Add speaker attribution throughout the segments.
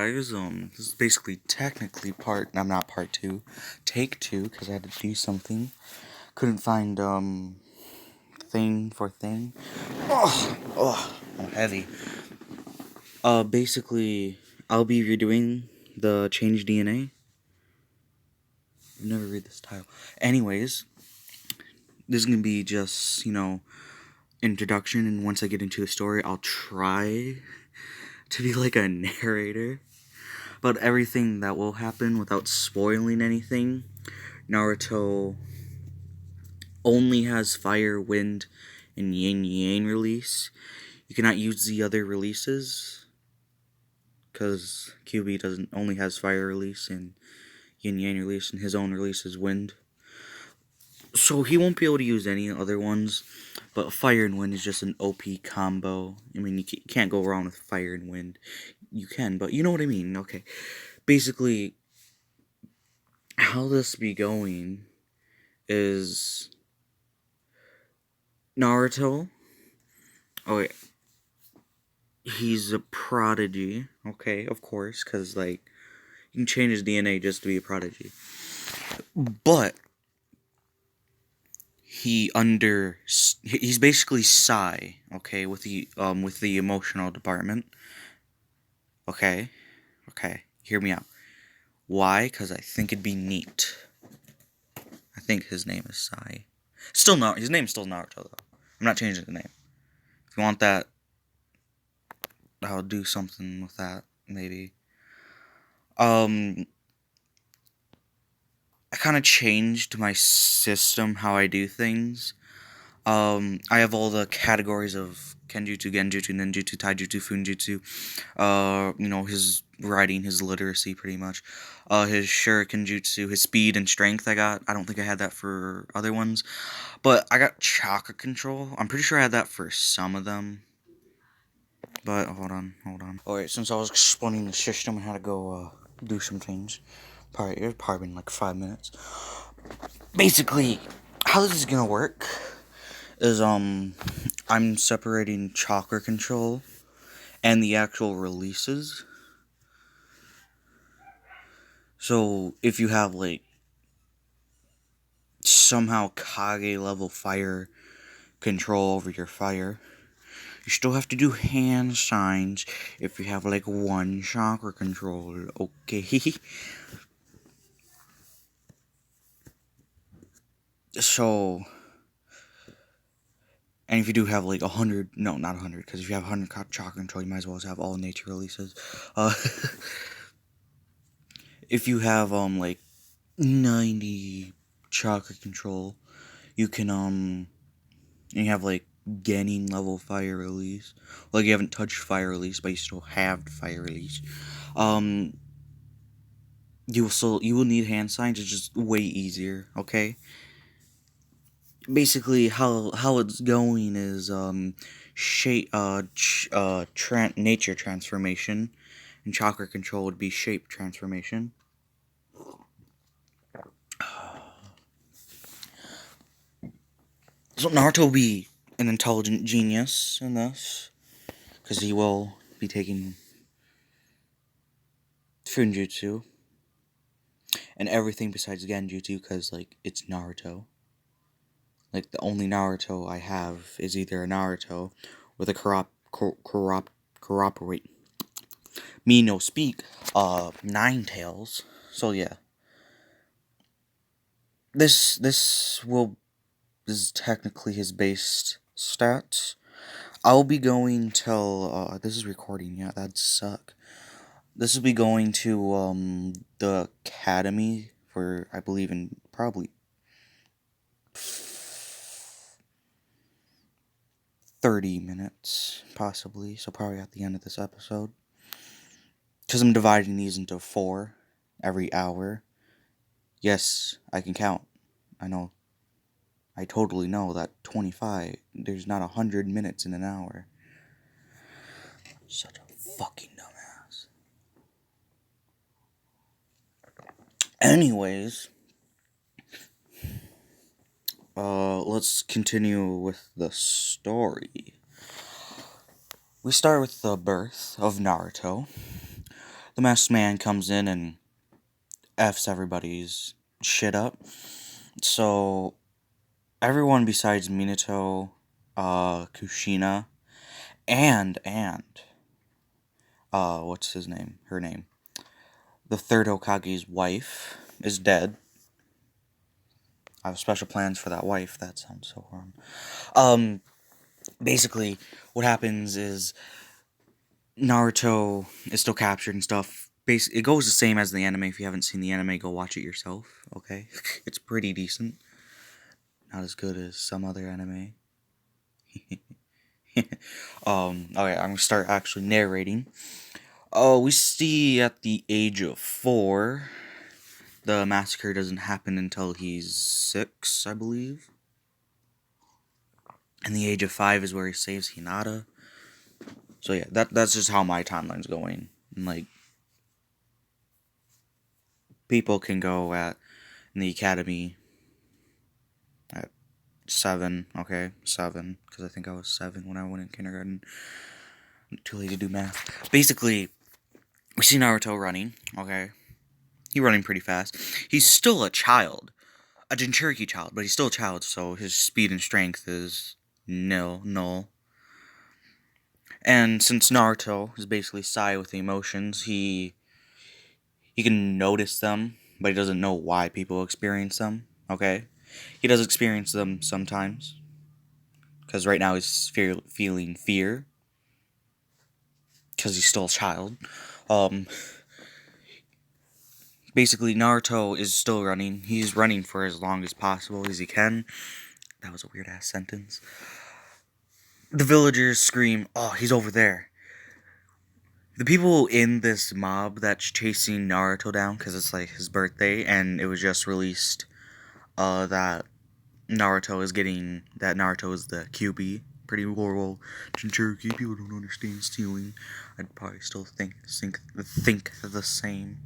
Speaker 1: guys, this is basically technically I'm not part two, take two, because I had to do something. Couldn't find, thing for thing. I'm heavy. Basically, I'll be redoing the change DNA. I've never read this title. Anyways, this is gonna be just, introduction, and once I get into the story, I'll try to be like a narrator. But everything that will happen without spoiling anything. Naruto only has fire, wind, and yin yang release. You cannot use the other releases because QB doesn't only has fire release and yin yang release, and his own release is wind. So he won't be able to use any other ones. But fire and wind is just an OP combo. I mean, you can't go wrong with fire and wind. You can, but you know what I mean. Okay. Basically, how this be going is Naruto. Oh wait, he's a prodigy. Okay, of course, because like you can change his DNA just to be a prodigy. But he's basically Psy. Okay, with the emotional department. Okay, hear me out. Why? Because I think it'd be neat. I think his name is Psy. Still not. His name's still Naruto though. I'm not changing the name. If you want that, I'll do something with that maybe. I kind of changed my system how I do things. I have all the categories of Kenjutsu, Genjutsu, Ninjutsu, Taijutsu, Funjutsu. His writing, his literacy, pretty much. His Shuriken Jutsu, his speed and strength I don't think I had that for other ones. But I got chakra control. I'm pretty sure I had that for some of them. But, hold on. Alright, since I was explaining the system, I had to go, do some things. It's probably been like 5 minutes. Basically, how this is gonna work is, I'm separating chakra control and the actual releases. So, if you have, like, somehow Kage level fire control over your fire, you still have to do hand signs if you have, like, one chakra control, okay? So, and if you do have, like, 100, no, not 100, because if you have 100 chakra control, you might as well have all nature releases. If you have, like, 90 chakra control, you can, and you have, like, Genin level fire release. Like, you haven't touched fire release, but you still have fire release. You will need hand signs. It's just way easier, okay? Basically, how it's going is, nature transformation, and chakra control would be shape transformation. So Naruto will be an intelligent genius in this, because he will be taking Funjutsu and everything besides Genjutsu, because, like, it's Naruto. Like, the only Naruto I have is either a Naruto with a corroborate me no speak, Nine Tails. So yeah. This is technically his base stats. I'll be going till, this is recording, yeah, that'd suck. This will be going to, the academy for, I believe, in probably 30 minutes, possibly, so probably at the end of this episode. Because I'm dividing these into 4 every hour. Yes, I can count. I know. I totally know that 25, there's not 100 minutes in an hour. Such a fucking dumbass. Anyways, let's continue with the story. We start with the birth of Naruto. The the masked man comes in and F's everybody's shit up. So everyone besides Minato, Kushina, and what's his name? Her name. The third Hokage's wife is dead. I have special plans for that wife. That sounds so wrong. Basically, what happens is Naruto is still captured and stuff. It goes the same as the anime. If you haven't seen the anime, go watch it yourself. Okay, it's pretty decent. Not as good as some other anime. Okay, I'm gonna start actually narrating. Oh, we see at the age of 4, the massacre doesn't happen until he's 6, I believe. And the age of 5 is where he saves Hinata. So yeah, that's just how my timeline's going. And like, people can go in the academy at 7, okay? 7, because I think I was 7 when I went in kindergarten. I'm too late to do math. Basically, we see Naruto running, okay? He's running pretty fast. He's still a child. A Jinchuriki child, but he's still a child, so his speed and strength is null. And since Naruto is basically Sai with the emotions, he can notice them, but he doesn't know why people experience them, okay? He does experience them sometimes, because right now he's feeling fear, because he's still a child. Basically, Naruto is still running. He's running for as long as possible as he can. That was a weird-ass sentence. The villagers scream, "Oh, he's over there." The people in this mob that's chasing Naruto down, because it's like his birthday, and it was just released that Naruto is the QB. Pretty horrible Jinchuriki. People don't understand stealing. I'd probably still think the same.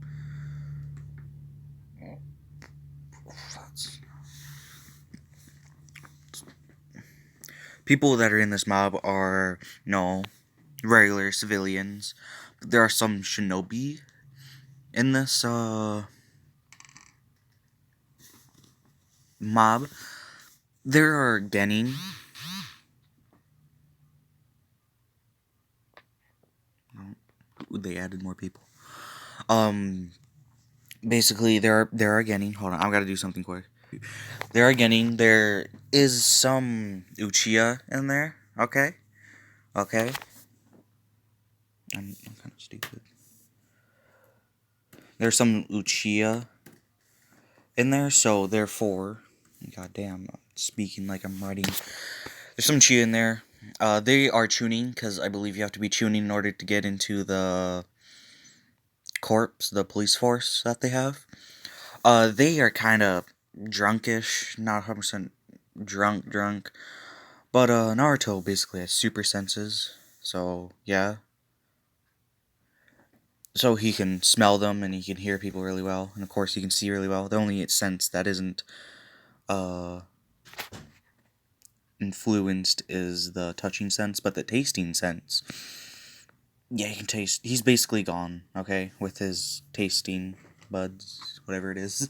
Speaker 1: People that are in this mob are regular civilians. But there are some shinobi in this mob. There are Genin. They added more people. Basically, there are Genin. Hold on, I've got to do something quick. There are Genin. There is some Uchiha in there. Okay. I'm kind of stupid. There's some Uchiha in there, so therefore, goddamn, I'm speaking like I'm writing. There's some Uchiha in there. They are tuning, because I believe you have to be tuning in order to get into the corps, the police force that they have. They are kind of drunkish, not 100% drunk. But Naruto basically has super senses, so yeah. So he can smell them and he can hear people really well, and of course he can see really well. The only sense that isn't influenced is the touching sense, but the tasting sense, yeah, he can taste. He's basically gone, okay, with his tasting buds, whatever it is.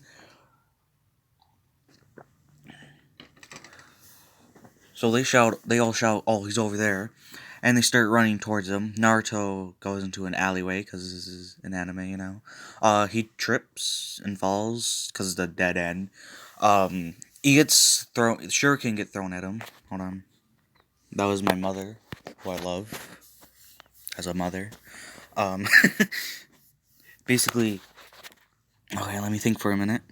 Speaker 1: So they all shout, "Oh, he's over there." And they start running towards him. Naruto goes into an alleyway, because this is an anime, he trips and falls, because it's the dead end. He gets thrown, shuriken get thrown at him. Hold on. That was my mother, who I love as a mother. Um, basically, okay, let me think for a minute.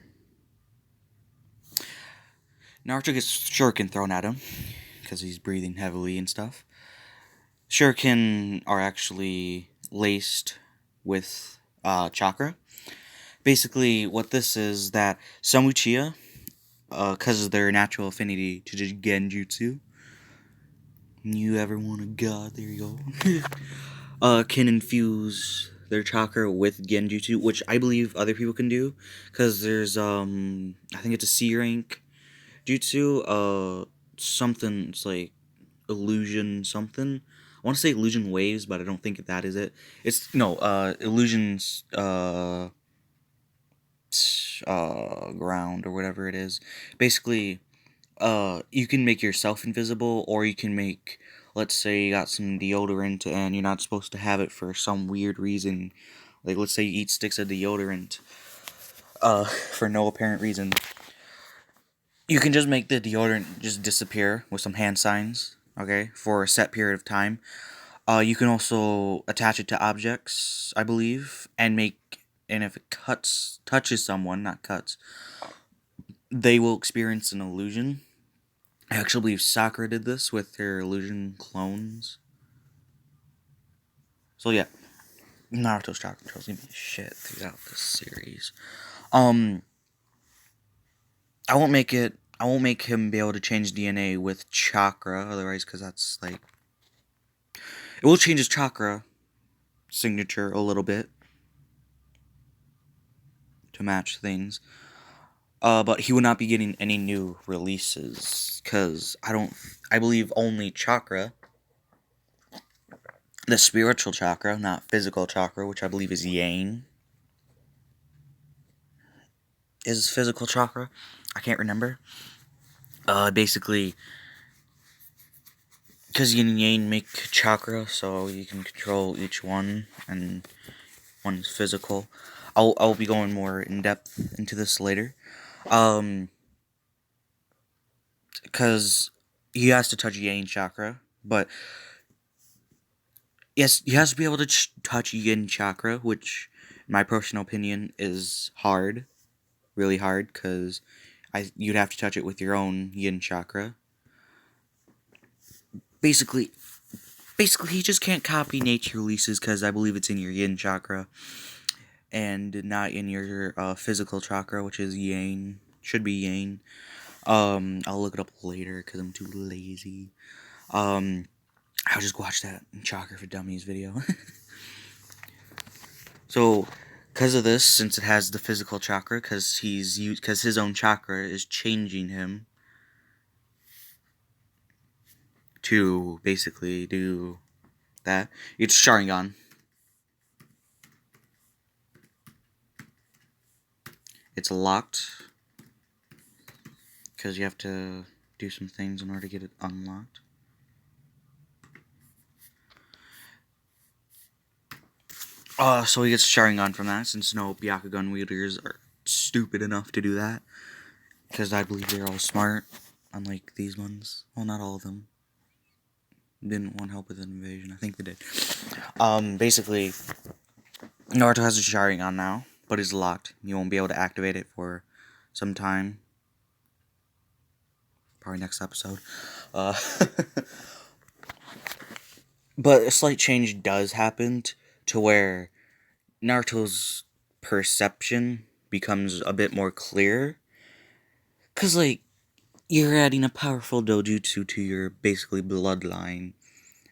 Speaker 1: Naruto gets shuriken thrown at him, because he's breathing heavily and stuff. Shuriken are actually laced with chakra. Basically, what this is that some Uchiha, because of their natural affinity to genjutsu, you ever want a god? There you go. Can infuse their chakra with genjutsu, which I believe other people can do, because there's I think it's a C rank jutsu, something, it's like illusion something, want to say illusion waves, but I don't think that is it. It's no illusions ground or whatever it is. Basically, you can make yourself invisible, or you can make, let's say you got some deodorant and you're not supposed to have it for some weird reason. Like, let's say you eat sticks of deodorant for no apparent reason. You can just make the deodorant just disappear with some hand signs, okay, for a set period of time. You can also attach it to objects, I believe, and if it touches someone, not cuts, they will experience an illusion. I actually believe Sakura did this with her illusion clones. So yeah, Naruto's chakra control's gonna be shit throughout this series. Um, I won't make it. I won't make him be able to change DNA with chakra, otherwise, because that's like it will change his chakra signature a little bit to match things. But he would not be getting any new releases because I believe only chakra, the spiritual chakra, not physical chakra, which I believe is yang, is physical chakra. I can't remember. Basically, because yin and yang make chakra, so you can control each one, and one's physical. I'll be going more in depth into this later. Because he has to touch yang chakra, but yes, he has to be able to touch yin chakra, which, in my personal opinion, is hard, really hard, because you'd have to touch it with your own yin chakra. Basically, he just can't copy nature releases because I believe it's in your yin chakra and not in your physical chakra, which is yang. Should be yang. I'll look it up later because I'm too lazy. I'll just watch that Chakra for Dummies video. So, because of this, since it has the physical chakra, because his own chakra is changing him to basically do that. It's Sharingan. It's locked because you have to do some things in order to get it unlocked. So he gets Sharingan from that, since no Byakugan wielders are stupid enough to do that. Because I believe they're all smart, unlike these ones. Well, not all of them. Didn't want help with an invasion. I think they did. Basically, Naruto has a Sharingan now, but it's locked. You won't be able to activate it for some time. Probably next episode. Uh, but a slight change does happen to where Naruto's perception becomes a bit more clear. Because, like, you're adding a powerful dojutsu to your basically bloodline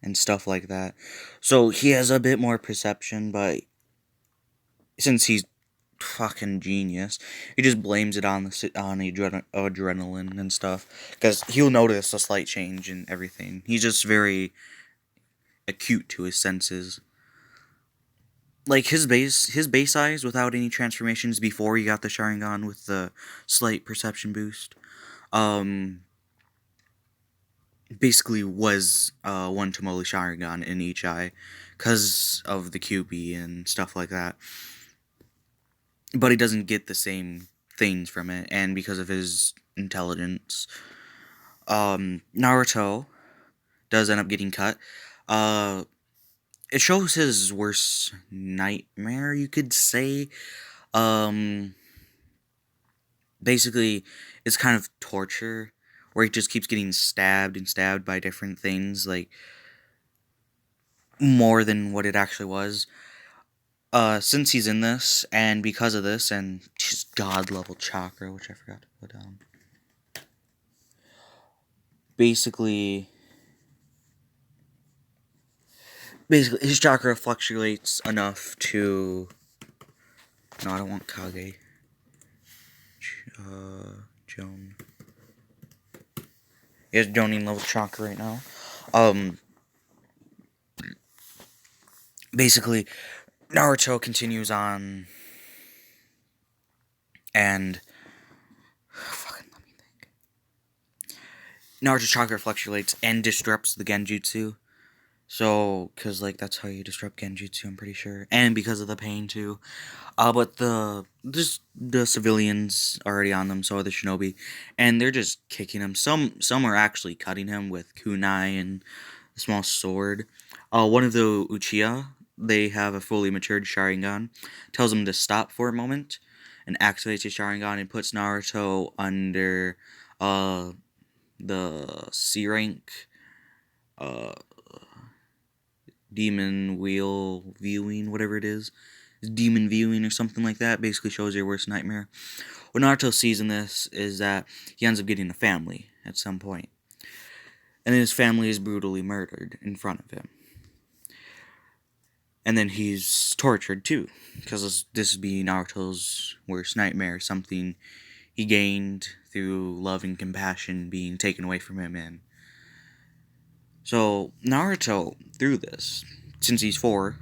Speaker 1: and stuff like that. So he has a bit more perception, but since he's fucking genius, he just blames it on adrenaline and stuff, because he'll notice a slight change in everything. He's just very acute to his senses. Like his base eyes without any transformations before he got the Sharingan with the slight perception boost, basically was one Tomoli Sharingan in each eye because of the QB and stuff like that. But he doesn't get the same things from it, and because of his intelligence, Naruto does end up getting cut. It shows his worst nightmare, you could say. Basically, it's kind of torture, where he just keeps getting stabbed and stabbed by different things, like, more than what it actually was. Since he's in this, and because of this, and his god-level chakra, which I forgot to put down. Basically, his chakra fluctuates enough to... No, I don't want Kage. Joan. He has Jonin level chakra right now. Basically, Naruto continues on, and fucking let me think. Naruto's chakra fluctuates and disrupts the genjutsu. So, because, like, that's how you disrupt genjutsu, I'm pretty sure. And because of the pain, too. But the civilians already on them, so are the shinobi. And they're just kicking him. Some are actually cutting him with kunai and a small sword. One of the Uchiha, they have a fully matured Sharingan, tells him to stop for a moment, and activates his Sharingan and puts Naruto under, the C rank, uh, demon wheel viewing, whatever it is. Demon viewing or something like that. Basically shows your worst nightmare. What Naruto sees in this is that he ends up getting a family at some point. And then his family is brutally murdered in front of him. And then he's tortured too. Because this would be Naruto's worst nightmare. Something he gained through love and compassion being taken away from him. And so Naruto, through this, since he's 4,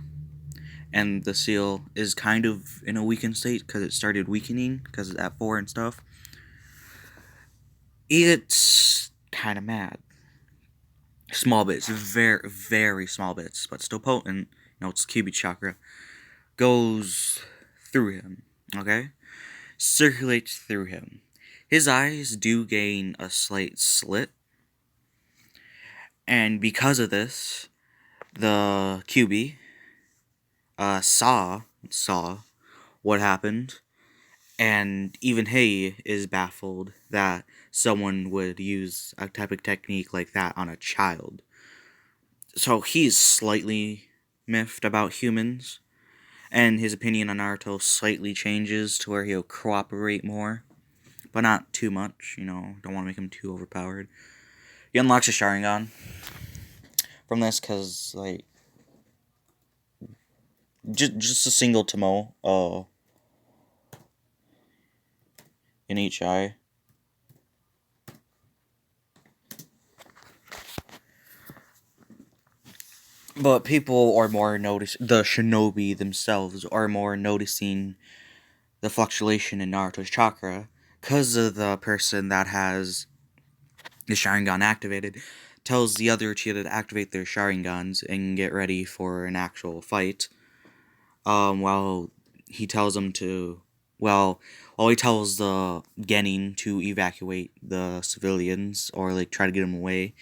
Speaker 1: and the seal is kind of in a weakened state because it started weakening because it's at 4 and stuff, it's kind of mad. Small bits, very, very small bits, but still potent. It's Kyuubi chakra. Goes through him, okay? Circulates through him. His eyes do gain a slight slit, and because of this, the Kyuubi saw what happened, and even he is baffled that someone would use a type of technique like that on a child. So he's slightly miffed about humans, and his opinion on Naruto slightly changes to where he'll cooperate more, but not too much, don't want to make him too overpowered. He unlocks a Sharingan from this because, like, just a single Tomo in each eye. But people are more the shinobi themselves are more noticing the fluctuation in Naruto's chakra because of the person that has the Sharingan activated tells the other Uchiha to activate their Sharingans and get ready for an actual fight. While he tells them to, while he tells the Genin to evacuate the civilians or like try to get them away,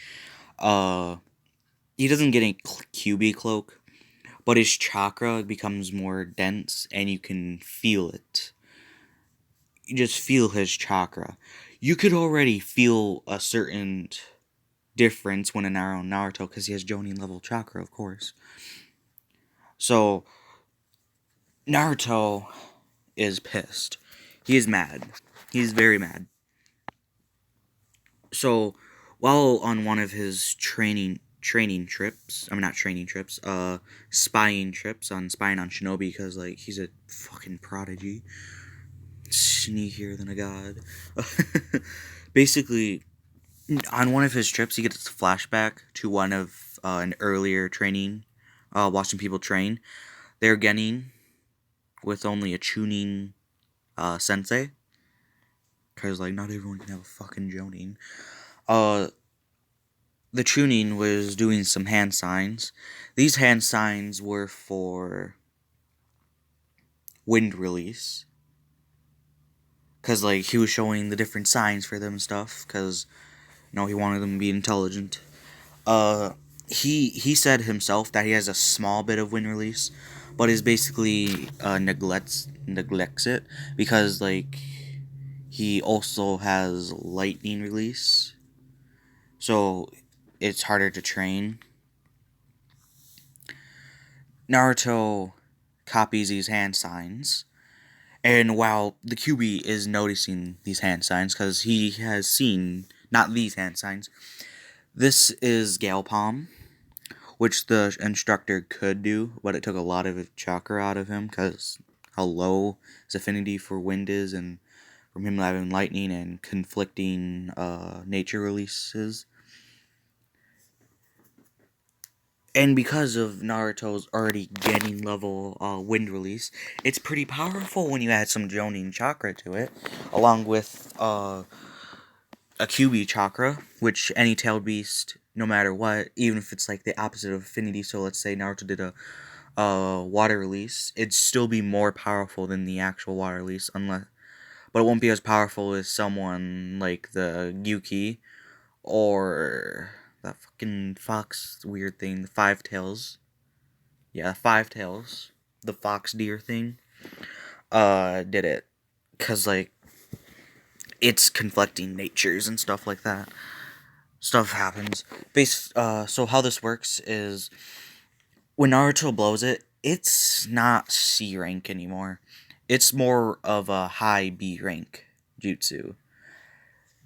Speaker 1: he doesn't get a Kyuubi cloak, but his chakra becomes more dense and you can feel it. You just feel his chakra. You could already feel a certain difference when in our own Naruto because he has Jonin level chakra, of course. So Naruto is pissed. He is mad. He's very mad. So while on one of his training trips, not training trips, spying trips on spying on Shinobi because like he's a fucking prodigy, sneakier than a god. Basically, on one of his trips, he gets a flashback to one of an earlier training, watching people train. They're getting with only a tuning sensei, because like not everyone can have a fucking Jonin. The tuning was doing some hand signs. These hand signs were for wind release, because like he was showing the different signs for them and stuff, because he wanted them to be intelligent. He said himself that he has a small bit of wind release, but is basically neglects it because like he also has lightning release, so it's harder to train. Naruto copies these hand signs, and while the Kyuubi is noticing these hand signs because he has seen not these hand signs, this is Gale Palm, which the instructor could do, but it took a lot of chakra out of him because how low his affinity for wind is, and from him having lightning and conflicting nature releases. And because of Naruto's already getting level wind release, it's pretty powerful when you add some Jonin chakra to it, along with a QB chakra, which any tailed beast, no matter what, even if it's like the opposite of affinity, so let's say Naruto did a water release, it'd still be more powerful than the actual water release, but it won't be as powerful as someone like the Yuki or that fucking fox weird thing, the five tails. Yeah, five tails, the fox deer thing. Did it, cause like it's conflicting natures and stuff like that. Stuff happens. So how this works is when Naruto blows it, it's not C rank anymore. It's more of a high B rank jutsu.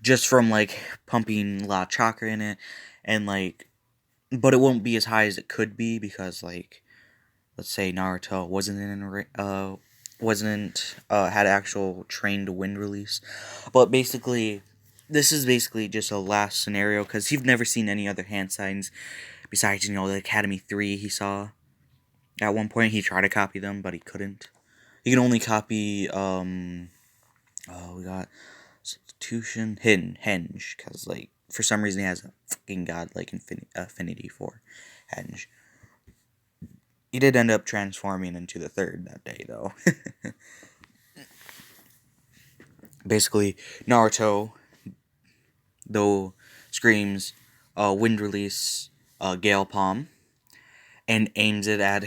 Speaker 1: Just from like pumping a lot of chakra in it, and like, but it won't be as high as it could be because like, let's say Naruto wasn't had actual trained wind release, but basically, this is basically just a last scenario because he's never seen any other hand signs besides the Academy 3 he saw. At one point, he tried to copy them, but he couldn't. He can only copy, we got Substitution, Henge, because, like, for some reason he has a fucking godlike affinity for Henge. He did end up transforming into the third that day, though. Basically, Naruto, though, screams, wind release, Gale Palm, and aims it at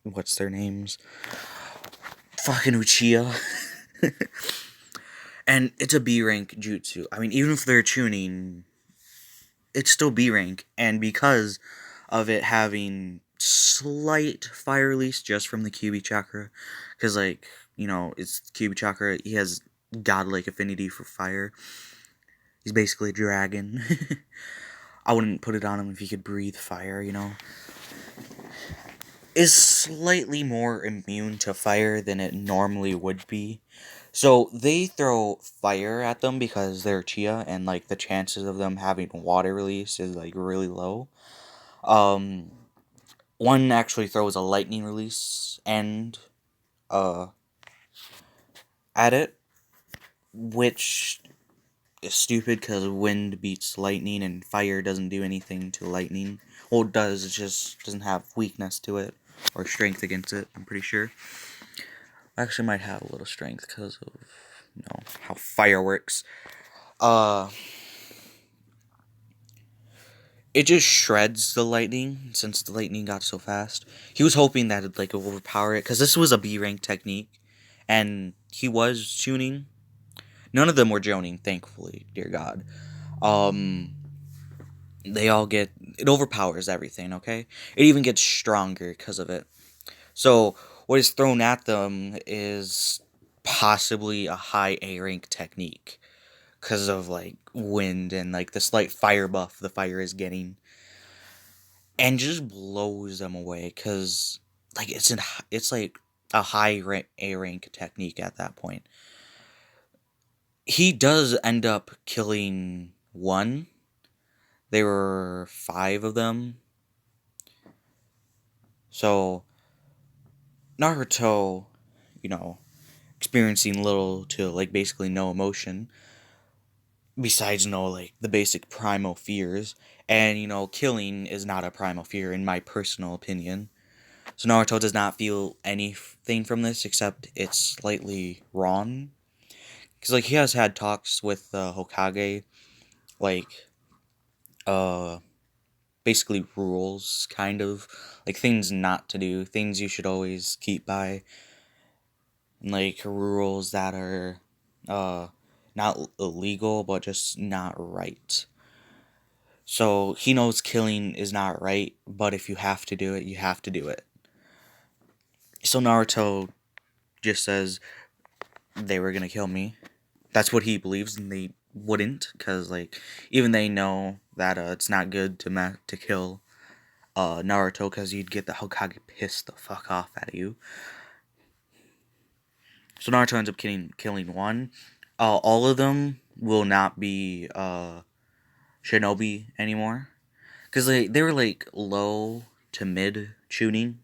Speaker 1: what's their names? Fucking Uchiha. And it's a B rank jutsu. I mean, even if they're tuning, it's still B rank. And because of it having slight fire release just from the QB chakra, because, like, it's QB chakra, he has godlike affinity for fire. He's basically a dragon. I wouldn't put it on him if he could breathe fire, Is slightly more immune to fire than it normally would be. So they throw fire at them because they're Uchiha, and like the chances of them having water release is like really low. Um, One actually throws a lightning release and uh at it, which is stupid because wind beats lightning and fire doesn't do anything to lightning. Well, it does. It just doesn't have weakness to it or strength against it. I'm pretty sure. Actually, might have a little strength because of how fire works. Uh, it just shreds the lightning since the lightning got so fast. He was hoping that it'd like overpower it because this was a B rank technique, and he was tuning. None of them were joning, thankfully, dear God. Um, they all get it overpowers everything. Okay, it even gets stronger because of it. So what is thrown at them is possibly a high A rank technique because of like wind and like the slight fire buff the fire is getting, and just blows them away because like it's like a A rank technique at that point. He does end up killing one. There were 5 of them. So Naruto, you know, experiencing little to like basically no emotion besides like the basic primal fears, and killing is not a primal fear in my personal opinion. So Naruto does not feel anything from this except it's slightly wrong, because like he has had talks with Hokage, like uh basically rules, kind of like things not to do, things you should always keep by, and like rules that are not illegal but just not right. So he knows killing is not right, but if you have to do it, you have to do it. So Naruto just says they were gonna kill me. That's what he believes, and they wouldn't, because like even they know that it's not good to kill Naruto, because you'd get the Hokage pissed the fuck off at you. So Naruto ends up killing one. All of them will not be shinobi anymore, because they were like low to mid tuning.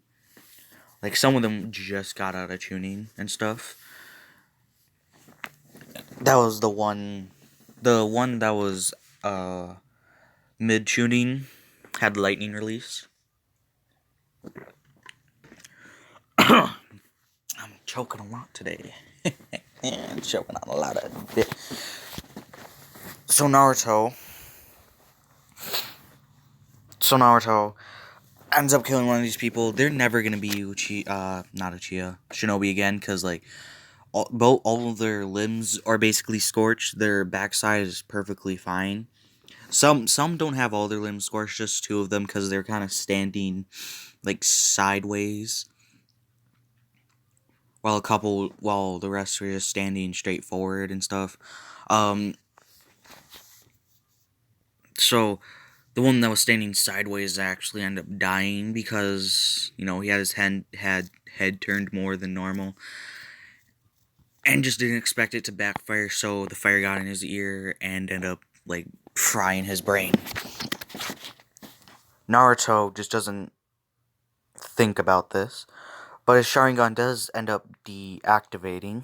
Speaker 1: Like some of them just got out of tuning and stuff. That was the one that was mid tuning had lightning release. I'm choking a lot today. I'm choking on a lot of bit. So Naruto ends up killing one of these people. They're never gonna be not Uchiha, Shinobi again, because like all of their limbs are basically scorched. Their backside is perfectly fine. Some don't have all their limbs scorched, just two of them, because they're kind of standing like sideways, while the rest are just standing straight forward and stuff. So the one that was standing sideways actually ended up dying because he had his head turned more than normal, and just didn't expect it to backfire. So the fire got in his ear and ended up like frying his brain. Naruto just doesn't think about this, but his Sharingan does end up deactivating,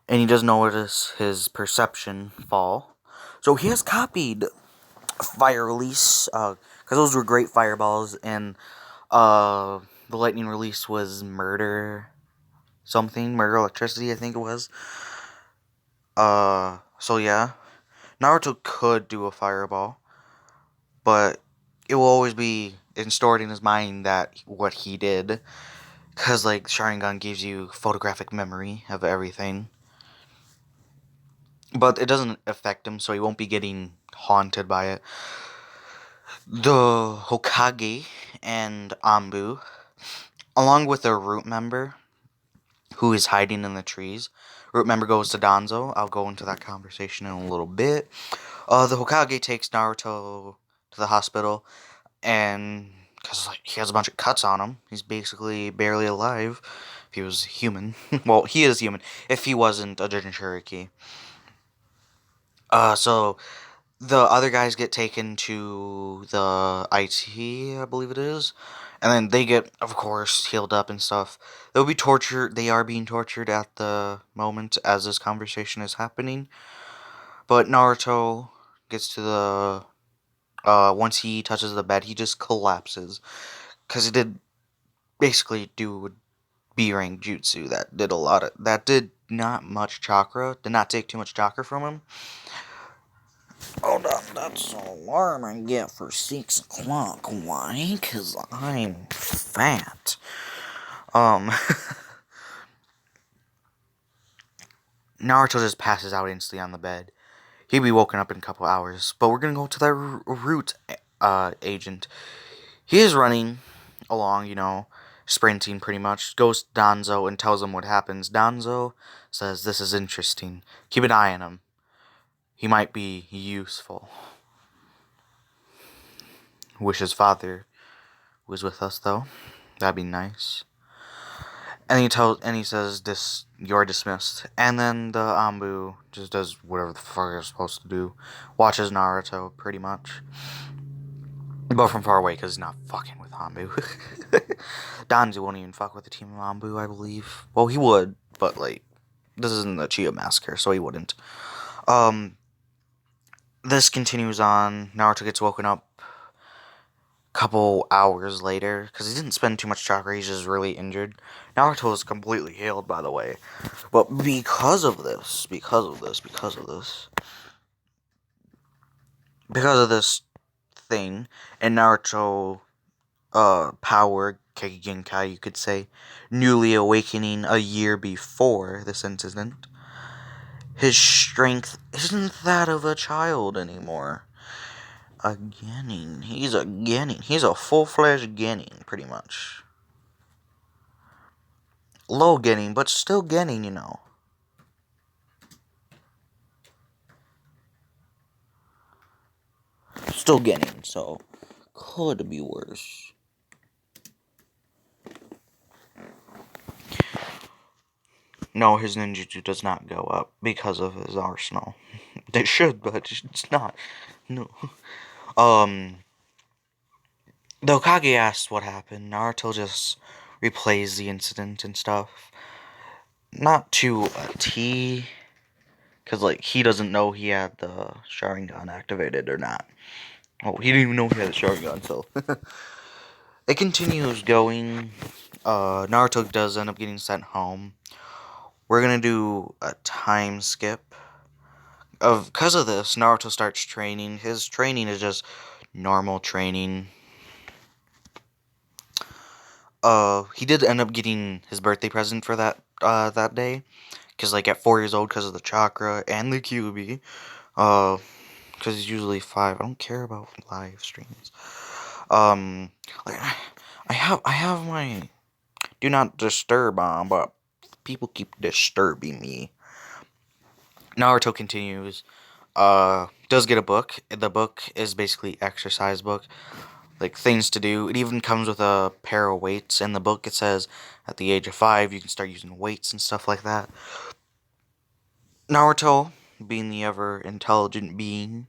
Speaker 1: and he does notice his perception fall. So he has copied fire release, because those were great fireballs, and the lightning release was murder electricity, I think it was. So yeah, Naruto could do a fireball, but it will always be stored in his mind that what he did, because like Sharingan gives you photographic memory of everything. But it doesn't affect him, so he won't be getting haunted by it. The Hokage and Anbu, along with a root member who is hiding in the trees. Root member goes to Danzo. I'll go into that conversation in a little bit. The Hokage takes Naruto to the hospital, and because like he has a bunch of cuts on him, he's basically barely alive. If he was human, well, he is human. If he wasn't a Jinchuriki. So the other guys get taken to the IT, I believe it is, and then they get, of course, healed up and stuff. They'll be tortured. They are being tortured at the moment as this conversation is happening. But Naruto gets to the once he touches the bed, he just collapses because he did basically do B-rank jutsu that did not much chakra, did not take too much chakra from him. Hold on, that's the alarm I get for 6 o'clock. Why? Because I'm fat. Naruto just passes out instantly on the bed. He'd be woken up in a couple hours. But we're gonna go to that root agent. He is running along, sprinting pretty much. Goes to Danzo and tells him what happens. Danzo says, "This is interesting. Keep an eye on him. He might be useful." Wish his father was with us, though. That'd be nice. And he says, "You're dismissed." And then the Anbu just does whatever the fuck you're supposed to do. Watches Naruto, pretty much. But from far away, because he's not fucking with Anbu. Danzo won't even fuck with the team of Anbu, I believe. Well, he would, but, like, this isn't the Uchiha massacre, so he wouldn't. This continues on. Naruto gets woken up couple hours later, because he didn't spend too much chakra, he's just really injured. Naruto is completely healed, by the way. But because of this thing, and Naruto, power, Kekigenkai, you could say, newly awakening a year before this incident, his strength isn't that of a child anymore. A Genin. He's a Genin. He's a full-fledged Genin, pretty much. Low Genin, but still Genin, Still Genin, so could be worse. No, his ninjutsu does not go up because of his arsenal. It should, but it's not. No. The Hokage asks what happened. Naruto just replays the incident and stuff. Not to a T, because, like, he doesn't know he had the Sharingan activated or not. Oh, he didn't even know he had a Sharingan, so. It continues going. Naruto does end up getting sent home. We're gonna do a time skip. Because of this, Naruto starts training. His training is just normal training. He did end up getting his birthday present for that day. Because, like, at 4 years old, because of the chakra and the QB. Because he's usually 5. I don't care about live streams. Like, I have my do not disturb on, but people keep disturbing me. Naruto continues. Does get a book. The book is basically exercise book, like things to do. It even comes with a pair of weights. In the book, it says at the age of 5 you can start using weights and stuff like that. Naruto, being the ever intelligent being,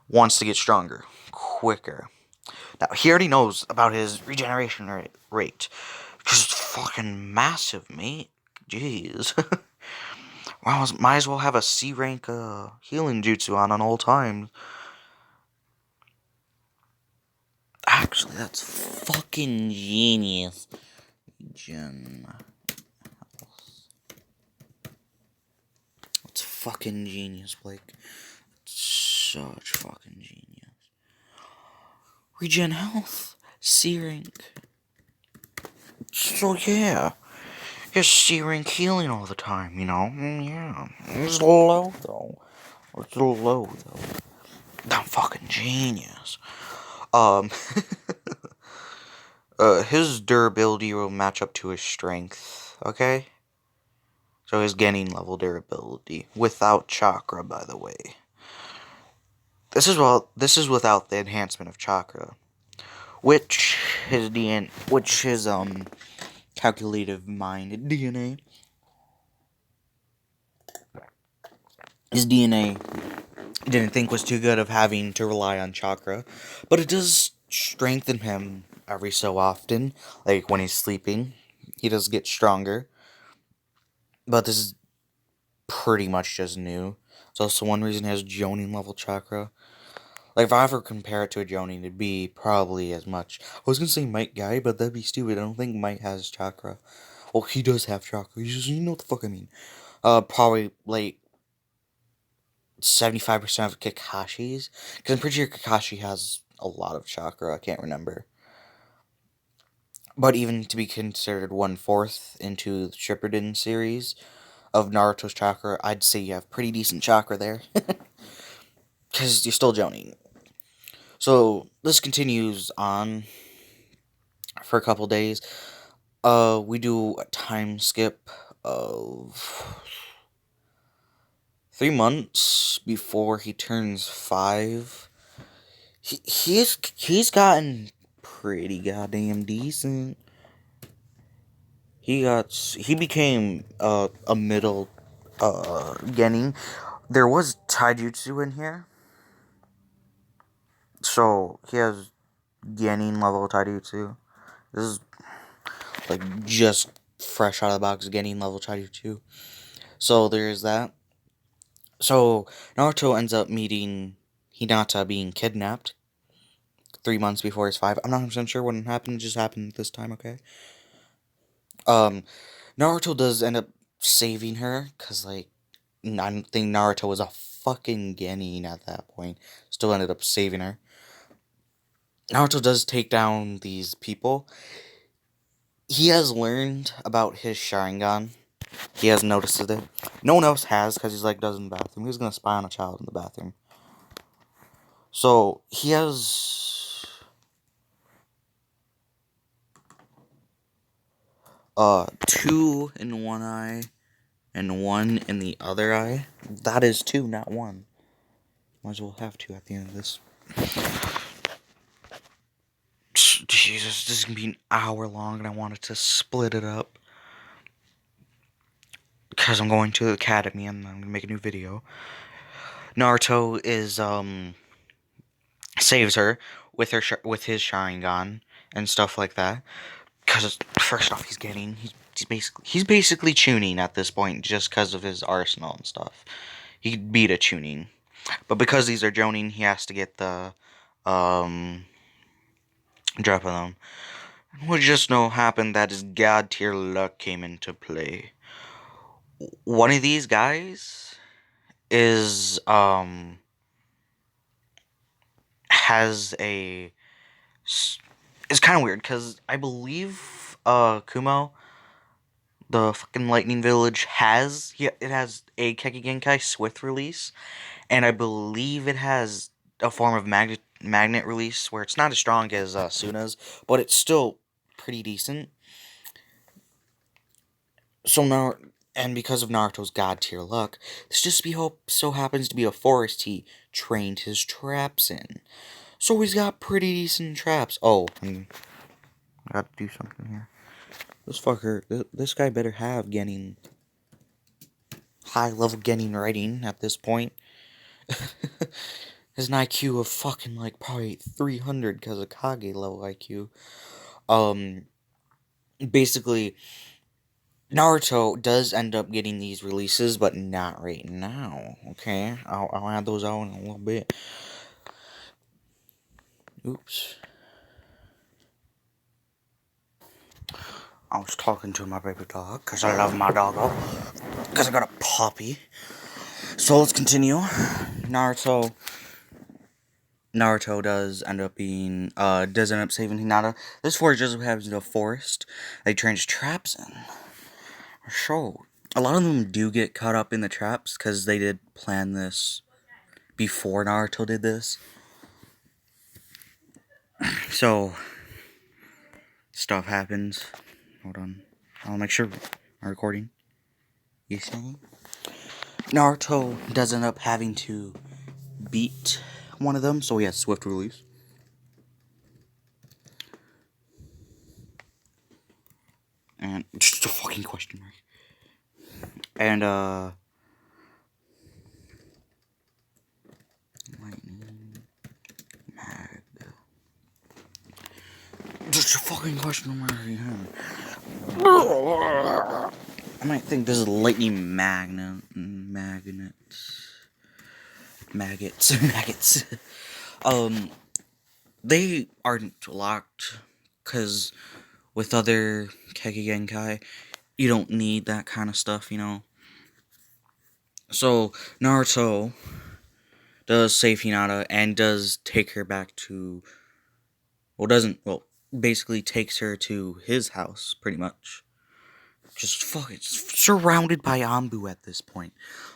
Speaker 1: wants to get stronger, quicker. Now he already knows about his regeneration rate, because it's fucking massive, mate. Jeez. Well, might as well have a C rank healing jutsu on all times. Actually, that's fucking genius. Gen. It's fucking genius, Blake. It's such fucking genius. Regen health. C rank. So yeah. Just C rank healing all the time, you know? Yeah. It's low though. It's low though. I'm fucking genius. Um his durability will match up to his strength, okay? So his gaining level durability without chakra, by the way. This is without the enhancement of chakra, which his calculative mind DNA, his DNA didn't think was too good of having to rely on chakra, but it does strengthen him every so often, like when he's sleeping. He does get stronger, but this is pretty much just new. It's also one reason he has Jonin level chakra. Like, if I ever compare it to a Jonin, it'd be probably as much. I was gonna say Might Guy, but that'd be stupid. I don't think Might has chakra. Well, he does have chakra. You know what the fuck I mean. Probably, like, 75% of Kakashi's. Because I'm pretty sure Kakashi has a lot of chakra. I can't remember. But even to be considered 1/4 into the Shippuden series of Naruto's chakra, I'd say you have pretty decent chakra there. Because you're still Jonin. So, this continues on for a couple days. We do a time skip of 3 months before he turns 5. He's gotten pretty goddamn decent. He became a middle Genin. There was taijutsu in here, so he has Genin level taijutsu. This is like just fresh out of the box Genin level taijutsu. So there's that. So Naruto ends up meeting Hinata being kidnapped 3 months before he's 5. I'm not 100% sure when it happened. It just happened this time, okay? Naruto does end up saving her, because, like, I don't think Naruto was a fucking Genin at that point. Still ended up saving her. Naruto does take down these people. He has learned about his Sharingan. He has noticed it. No one else has, because he's, like, does in the bathroom. He was gonna spy on a child in the bathroom. So, he has... 2 in one eye and 1 in the other eye. That is 2, not 1. Might as well have 2 at the end of this. Jesus, this is gonna be an hour long, and I wanted to split it up because I'm going to the academy and I'm gonna make a new video. Naruto is saves her. with with his Sharingan and stuff like that. Because first off, he's basically tuning at this point just because of his arsenal and stuff. He could beat a tuning, but because these are jonin, he has to get the drop of them. We just know happened that his god tier luck came into play. One of these guys is has a it's kind of weird because I believe Kumo, the fucking lightning village, it has a Keki Genkai Swift release, and I believe it has a form of magnet release where it's not as strong as Suna's, but it's still pretty decent. So now, and because of Naruto's god tier luck, this just so happens to be a forest he trained his traps in. So he's got pretty decent traps. Oh, I got to do something here. This guy better have getting high level getting writing at this point. Has an IQ of fucking like probably 300 because of Kage level IQ. Basically, Naruto does end up getting these releases, but not right now. Okay, I'll add those out in a little bit. Oops. I was talking to my baby dog because I love my doggo. Because I got a puppy. So let's continue. Naruto does end up saving Hinata. This forest just happens in a forest they trains traps in. So, a lot of them do get caught up in the traps because they did plan this before Naruto did this. So, stuff happens. Hold on. I'll make sure I'm recording. You see? Naruto does end up having to beat one of them, so he has swift release. And just a fucking question mark. And lightning mag. Just a fucking question mark. I might think this is lightning maggots. They aren't locked because with other Keki Genkai, you don't need that kind of stuff, you know. So Naruto does save Hinata and does take her back to basically takes her to his house pretty much. Just fucking surrounded by Anbu at this point.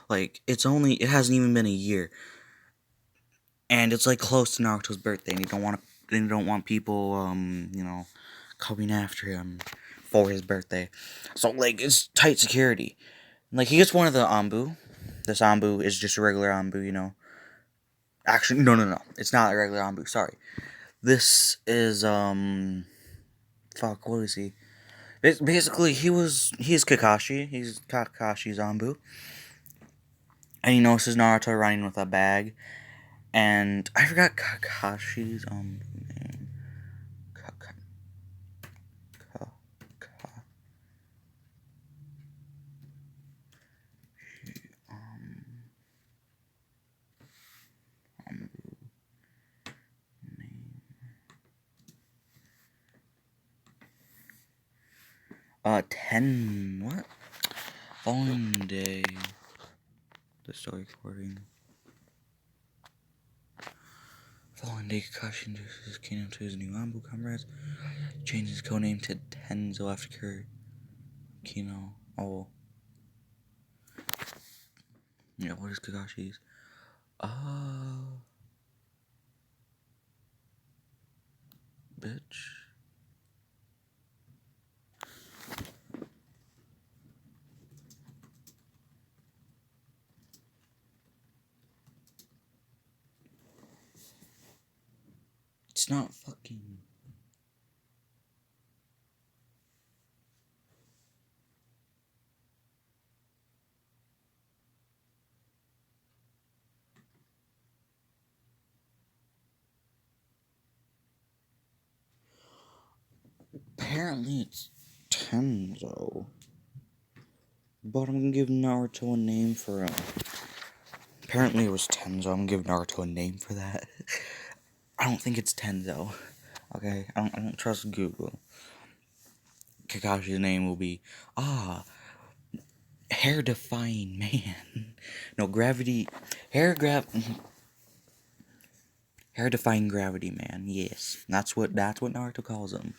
Speaker 1: Like it hasn't even been a year. And it's like close to Naruto's birthday and you don't want people coming after him for his birthday. So like it's tight security. Like he gets one of the Anbu. This Anbu is just a regular Anbu, you know. Actually, no. It's not a regular Anbu, sorry. This is fuck, what is he? Basically he's Kakashi. He's Kakashi's Anbu. And he notices Naruto running with a bag. And I forgot Kakashi's name. What? Following day. The story recording. Following day, Kakashi introduces his kingdom to his new Anbu comrades. Changes his codename to Tenzo after Kino. Oh. Yeah, what is Kakashi's? Bitch. It's not fucking. apparently it's Tenzo. But I'm gonna give Naruto a name for him. Apparently it was Tenzo. I'm gonna give Naruto a name for that. I don't think it's Tenzo. Okay? I don't trust Google. Kakashi's name will be hair defying man. No, gravity hair defying gravity man. Yes. That's what Naruto calls him.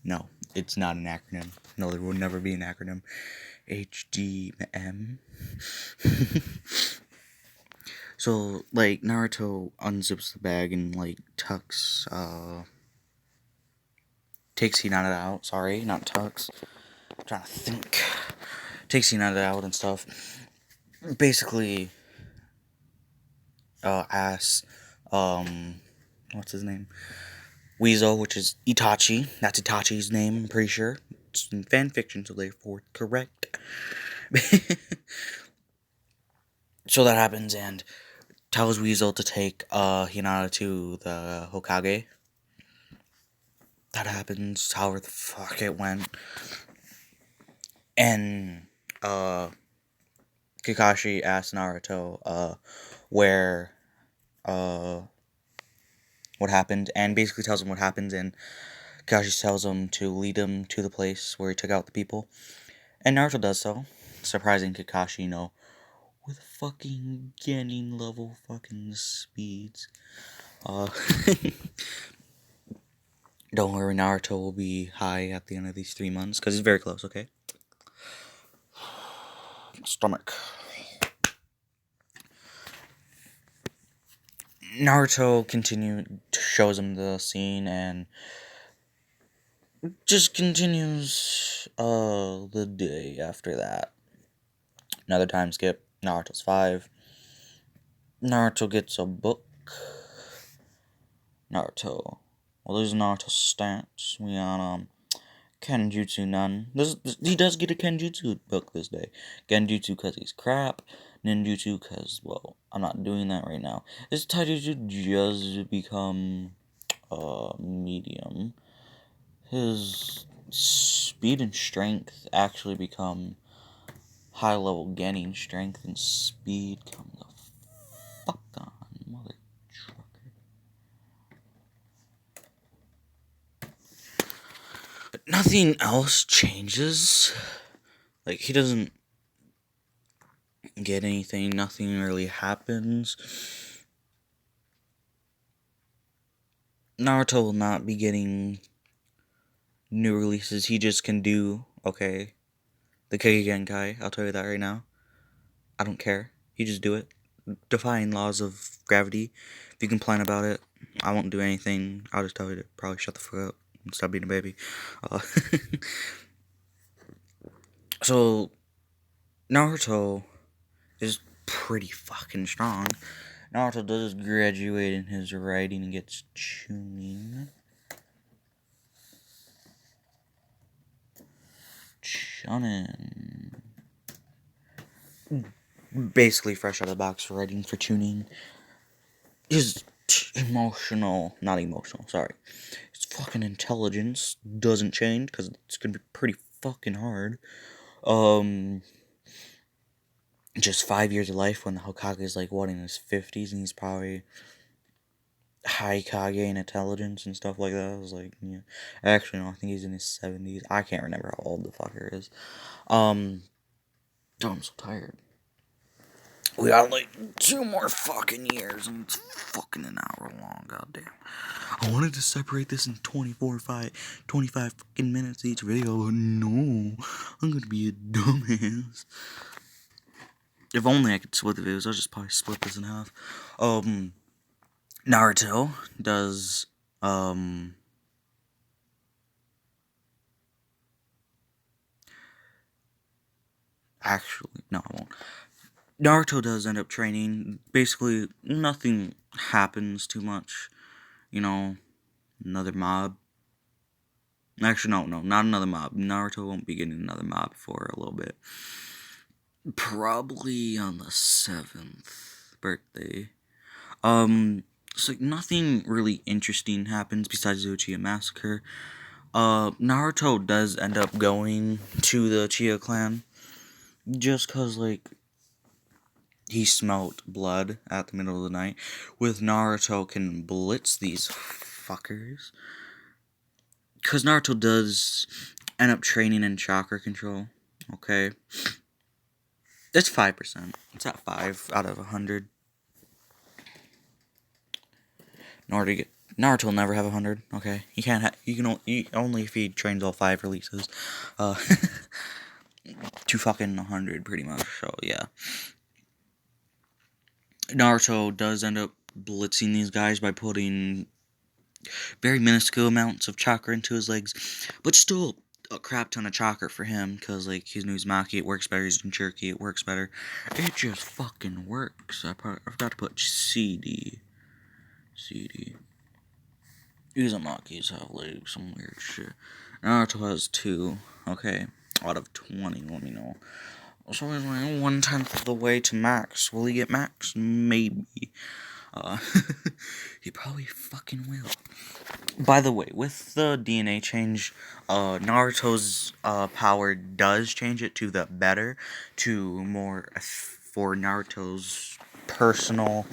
Speaker 1: No, it's not an acronym. No, there will never be an acronym. HDM. So, like, Naruto unzips the bag and, like, takes Hinata out. Sorry, not tucks. I'm trying to think. Takes Hinata out and stuff. Basically, asks, what's his name? Weasel, which is Itachi. That's Itachi's name, I'm pretty sure. It's in fan fiction, so therefore correct. So that happens, and tells Weasel to take Hinata to the Hokage. That happens, however the fuck it went. And Kakashi asks Naruto where what happened, and basically tells him what happens, and Kakashi tells him to lead him to the place where he took out the people. And Naruto does so, surprising Kakashi, with fucking Genin level fucking speeds. Don't worry, Naruto will be high at the end of these 3 months, because he's very close, okay? Stomach. Naruto shows him the scene, and just continues, the day after that. Another time skip, Naruto's 5. Naruto gets a book. Naruto. Well, there's Naruto's stats. We on, Kenjutsu none. He does get a Kenjutsu book this day. Genjutsu because he's crap. Ninjutsu because, well, I'm not doing that right now. His Taijutsu just become, medium. His speed and strength actually become high level Genin strength and speed. Come the fuck on, mother trucker. But nothing else changes. Like, he doesn't get anything, nothing really happens. Naruto will not be getting new releases. He just can do, okay, the Genkai. I'll tell you that right now. I don't care. You just do it. Defying laws of gravity. If you complain about it, I won't do anything. I'll just tell you to probably shut the fuck up and stop being a baby. So, Naruto is pretty fucking strong. Naruto does graduate in his writing and gets tuning. Chunin. Basically fresh out of the box writing for tuning. His not emotional, sorry. His fucking intelligence doesn't change because it's gonna be pretty fucking hard. Just 5 years of life when the Hokage is like, what, in his 50s, and he's probably high Kage in intelligence and stuff like that. I was like, yeah. Actually, no, I think he's in his 70s. I can't remember how old the fucker is. Oh, I'm so tired. We got like 2 more fucking years, and it's fucking an hour long, goddamn. I wanted to separate this in 25 fucking minutes each video, but no, I'm gonna be a dumbass. If only I could split the videos, I'll just probably split this in half. Naruto does, actually, no, I won't. Naruto does end up training. Basically, nothing happens too much. Another mob. Actually, no, not another mob. Naruto won't be getting another mob for a little bit. Probably on the 7th birthday. So nothing really interesting happens besides the Uchiha massacre. Naruto does end up going to the Uchiha clan just cause like he smelt blood at the middle of the night. With Naruto can blitz these fuckers. Cause Naruto does end up training in chakra control. Okay. It's 5%. It's at 5 out of 100. Naruto will never have 100. Okay, he can't. Only if he trains all 5 releases. Uh, to fucking 100 pretty much. So yeah, Naruto does end up blitzing these guys by putting very minuscule amounts of chakra into his legs, but still a crap ton of chakra for him because like he's new Uzumaki, it works better. He's Jinchuriki, it works better. It just fucking works. I forgot to put CD. Uzumakis have like some weird shit. Naruto has 2. Okay, out of 20. Let me know. So he's like 1/10 of the way to max. Will he get max? Maybe. Uh, he probably fucking will. By the way, with the DNA change, Naruto's power does change it to the better, to more for Naruto's personal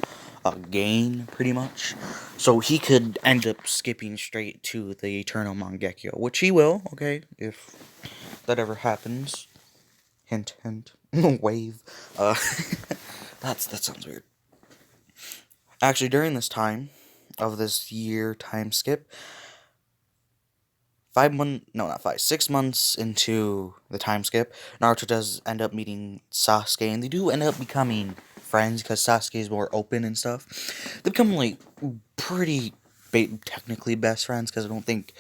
Speaker 1: gain, pretty much. So he could end up skipping straight to the Eternal Mangekyo, which he will, okay, if that ever happens. Hint, hint. Wave. Uh, that sounds weird. Actually, during this time of this year time skip, 6 months into the time skip, Naruto does end up meeting Sasuke, and they do end up becoming friends because Sasuke is more open and stuff. They become like pretty technically best friends because I don't think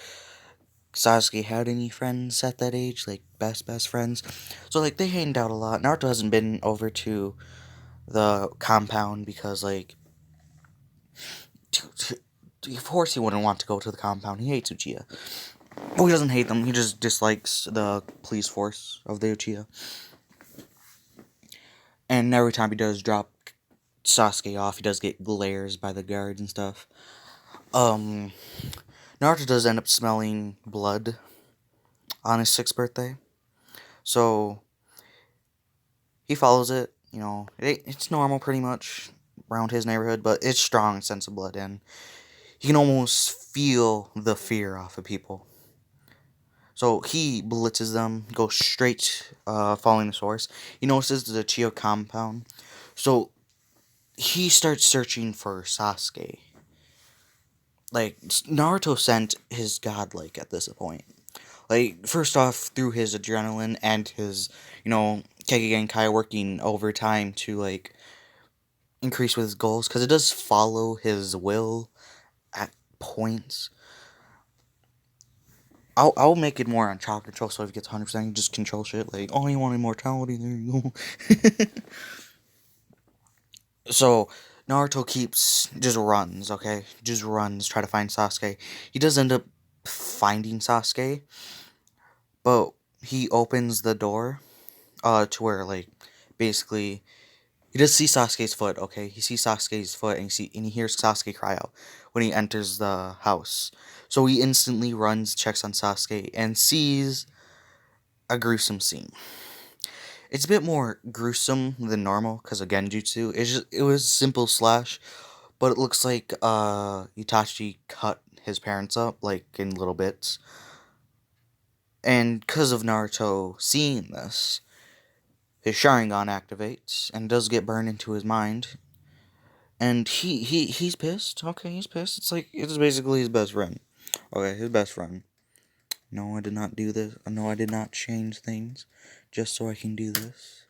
Speaker 1: Sasuke had any friends at that age, like best friends. So like they hanged out a lot. Naruto hasn't been over to the compound because like of course he wouldn't want to go to the compound. He hates Uchiha. Oh, he doesn't hate them. He just dislikes the police force of the Uchiha. And every time he does drop Sasuke off, he does get glares by the guards and stuff. Naruto does end up smelling blood on his 6th birthday. So he follows it. You know, it's normal pretty much around his neighborhood, but it's strong sense of blood, and you can almost feel the fear off of people. So he blitzes them, goes straight, following the source. He notices the Uchiha compound, so he starts searching for Sasuke. Like Naruto sent his godlike at this point. Like first off, through his adrenaline and his, Kage Genkai working overtime to like increase with his goals, because it does follow his will at points. I'll make it more on child control, so if he gets 100%, you just control shit. Like, oh, you want immortality? There you go. So, Naruto just runs, okay? Just runs, try to find Sasuke. He does end up finding Sasuke, but he opens the door, to where, like, basically, he does see Sasuke's foot, okay? He sees Sasuke's foot, and he hears Sasuke cry out when he enters the house. So he instantly runs, checks on Sasuke, and sees a gruesome scene. It's a bit more gruesome than normal because of Genjutsu. It was simple slash, but it looks like Itachi cut his parents up like in little bits. And because of Naruto seeing this, his Sharingan activates and does get burned into his mind. And he's pissed. Okay, he's pissed. It's basically his best friend. Okay, his best friend. No, I did not do this. No, I did not change things just so I can do this.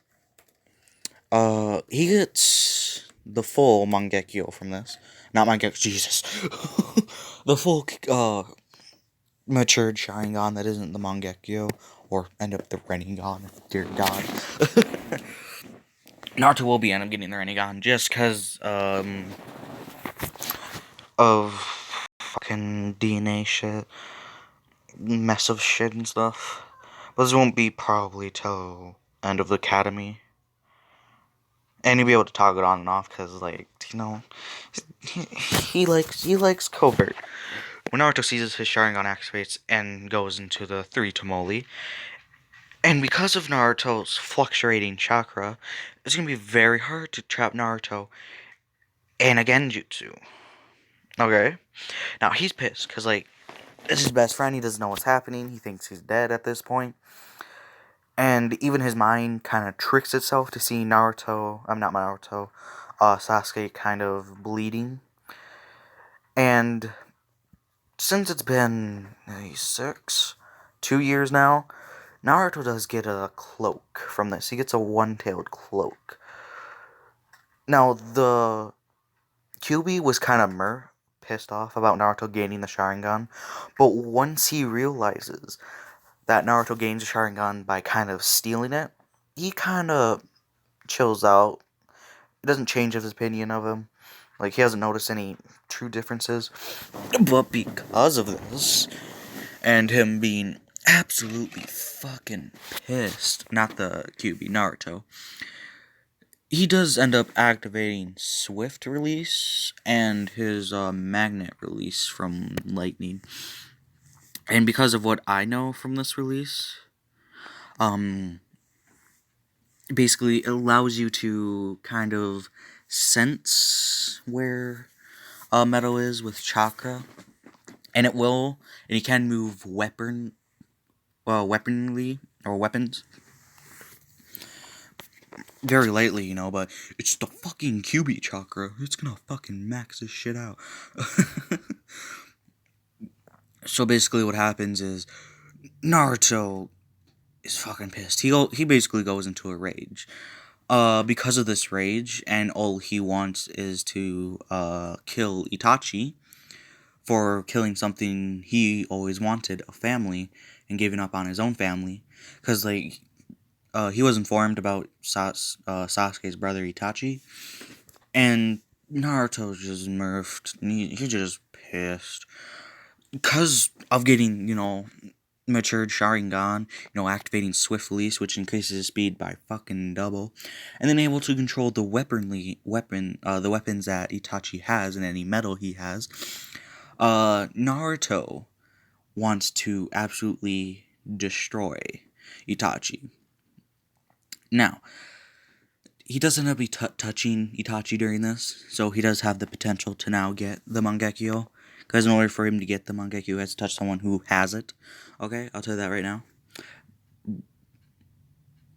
Speaker 1: He gets the full Mangekyo from this. Not Mangekyo, Jesus. The full, matured Sharingan that isn't the Mangekyo, or end up the Rinnegan, dear God. Naruto will end up getting the Rinnegan just because, of fucking DNA shit, mess of shit and stuff. But this won't be probably till end of the academy. And you'll be able to toggle it on and off because, like, you know, he likes covert. When Naruto sees his Sharingan activates and goes into the 3 Tamoli, and because of Naruto's fluctuating chakra, it's gonna be very hard to trap Naruto in a Genjutsu. Okay? Now, he's pissed, because, like, it's his best friend, he doesn't know what's happening, he thinks he's dead at this point. And even his mind kind of tricks itself to see Naruto, Sasuke kind of bleeding. And since it's been 2 years now, Naruto does get a cloak from this. He gets a one-tailed cloak. Now, the Kyuubi was kind of pissed off about Naruto gaining the Sharingan, but once he realizes that Naruto gains a Sharingan by kind of stealing it, he kind of chills out. It doesn't change his opinion of him. Like, he hasn't noticed any true differences. But because of this, and him being absolutely fucking pissed, not the Kyuubi, Naruto, he does end up activating Swift release and his magnet release from Lightning. And because of what I know from this release, basically it allows you to kind of sense where metal is with chakra, and you can move weaponly or weapons very lightly, but it's the fucking Kyuubi chakra. It's gonna fucking max this shit out. So basically, what happens is Naruto is fucking pissed. He basically goes into a rage. Because of this rage, and all he wants is to kill Itachi for killing something he always wanted, a family, and giving up on his own family. Because, like, he was informed about Sasuke's brother Itachi, and Naruto's just nerfed. He's just pissed. Because of getting, matured Sharingan, activating Swift Release, which increases his speed by fucking double, and then able to control the the weapons that Itachi has and any metal he has. Naruto wants to absolutely destroy Itachi. Now, he doesn't end up touching Itachi during this, so he does have the potential to now get the Mangekyo. Because in order for him to get the Mangekyo, he has to touch someone who has it. Okay, I'll tell you that right now.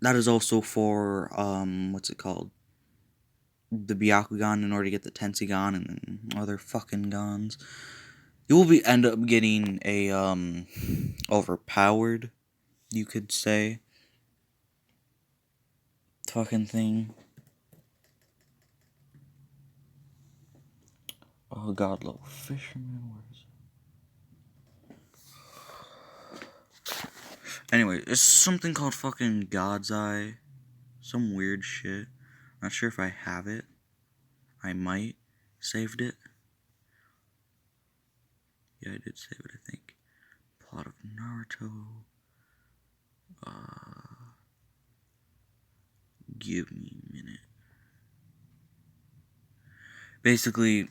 Speaker 1: That is also for, what's it called? The Byakugan in order to get the Tensigan and other fucking guns. You will end up getting a, overpowered, you could say, fucking thing. Oh god, little fisherman, where is it? Anyway, it's something called fucking God's Eye. Some weird shit. Not sure if I have it. I might. Saved it. Yeah, I did save it, I think. Plot of Naruto. Give me a minute. Basically,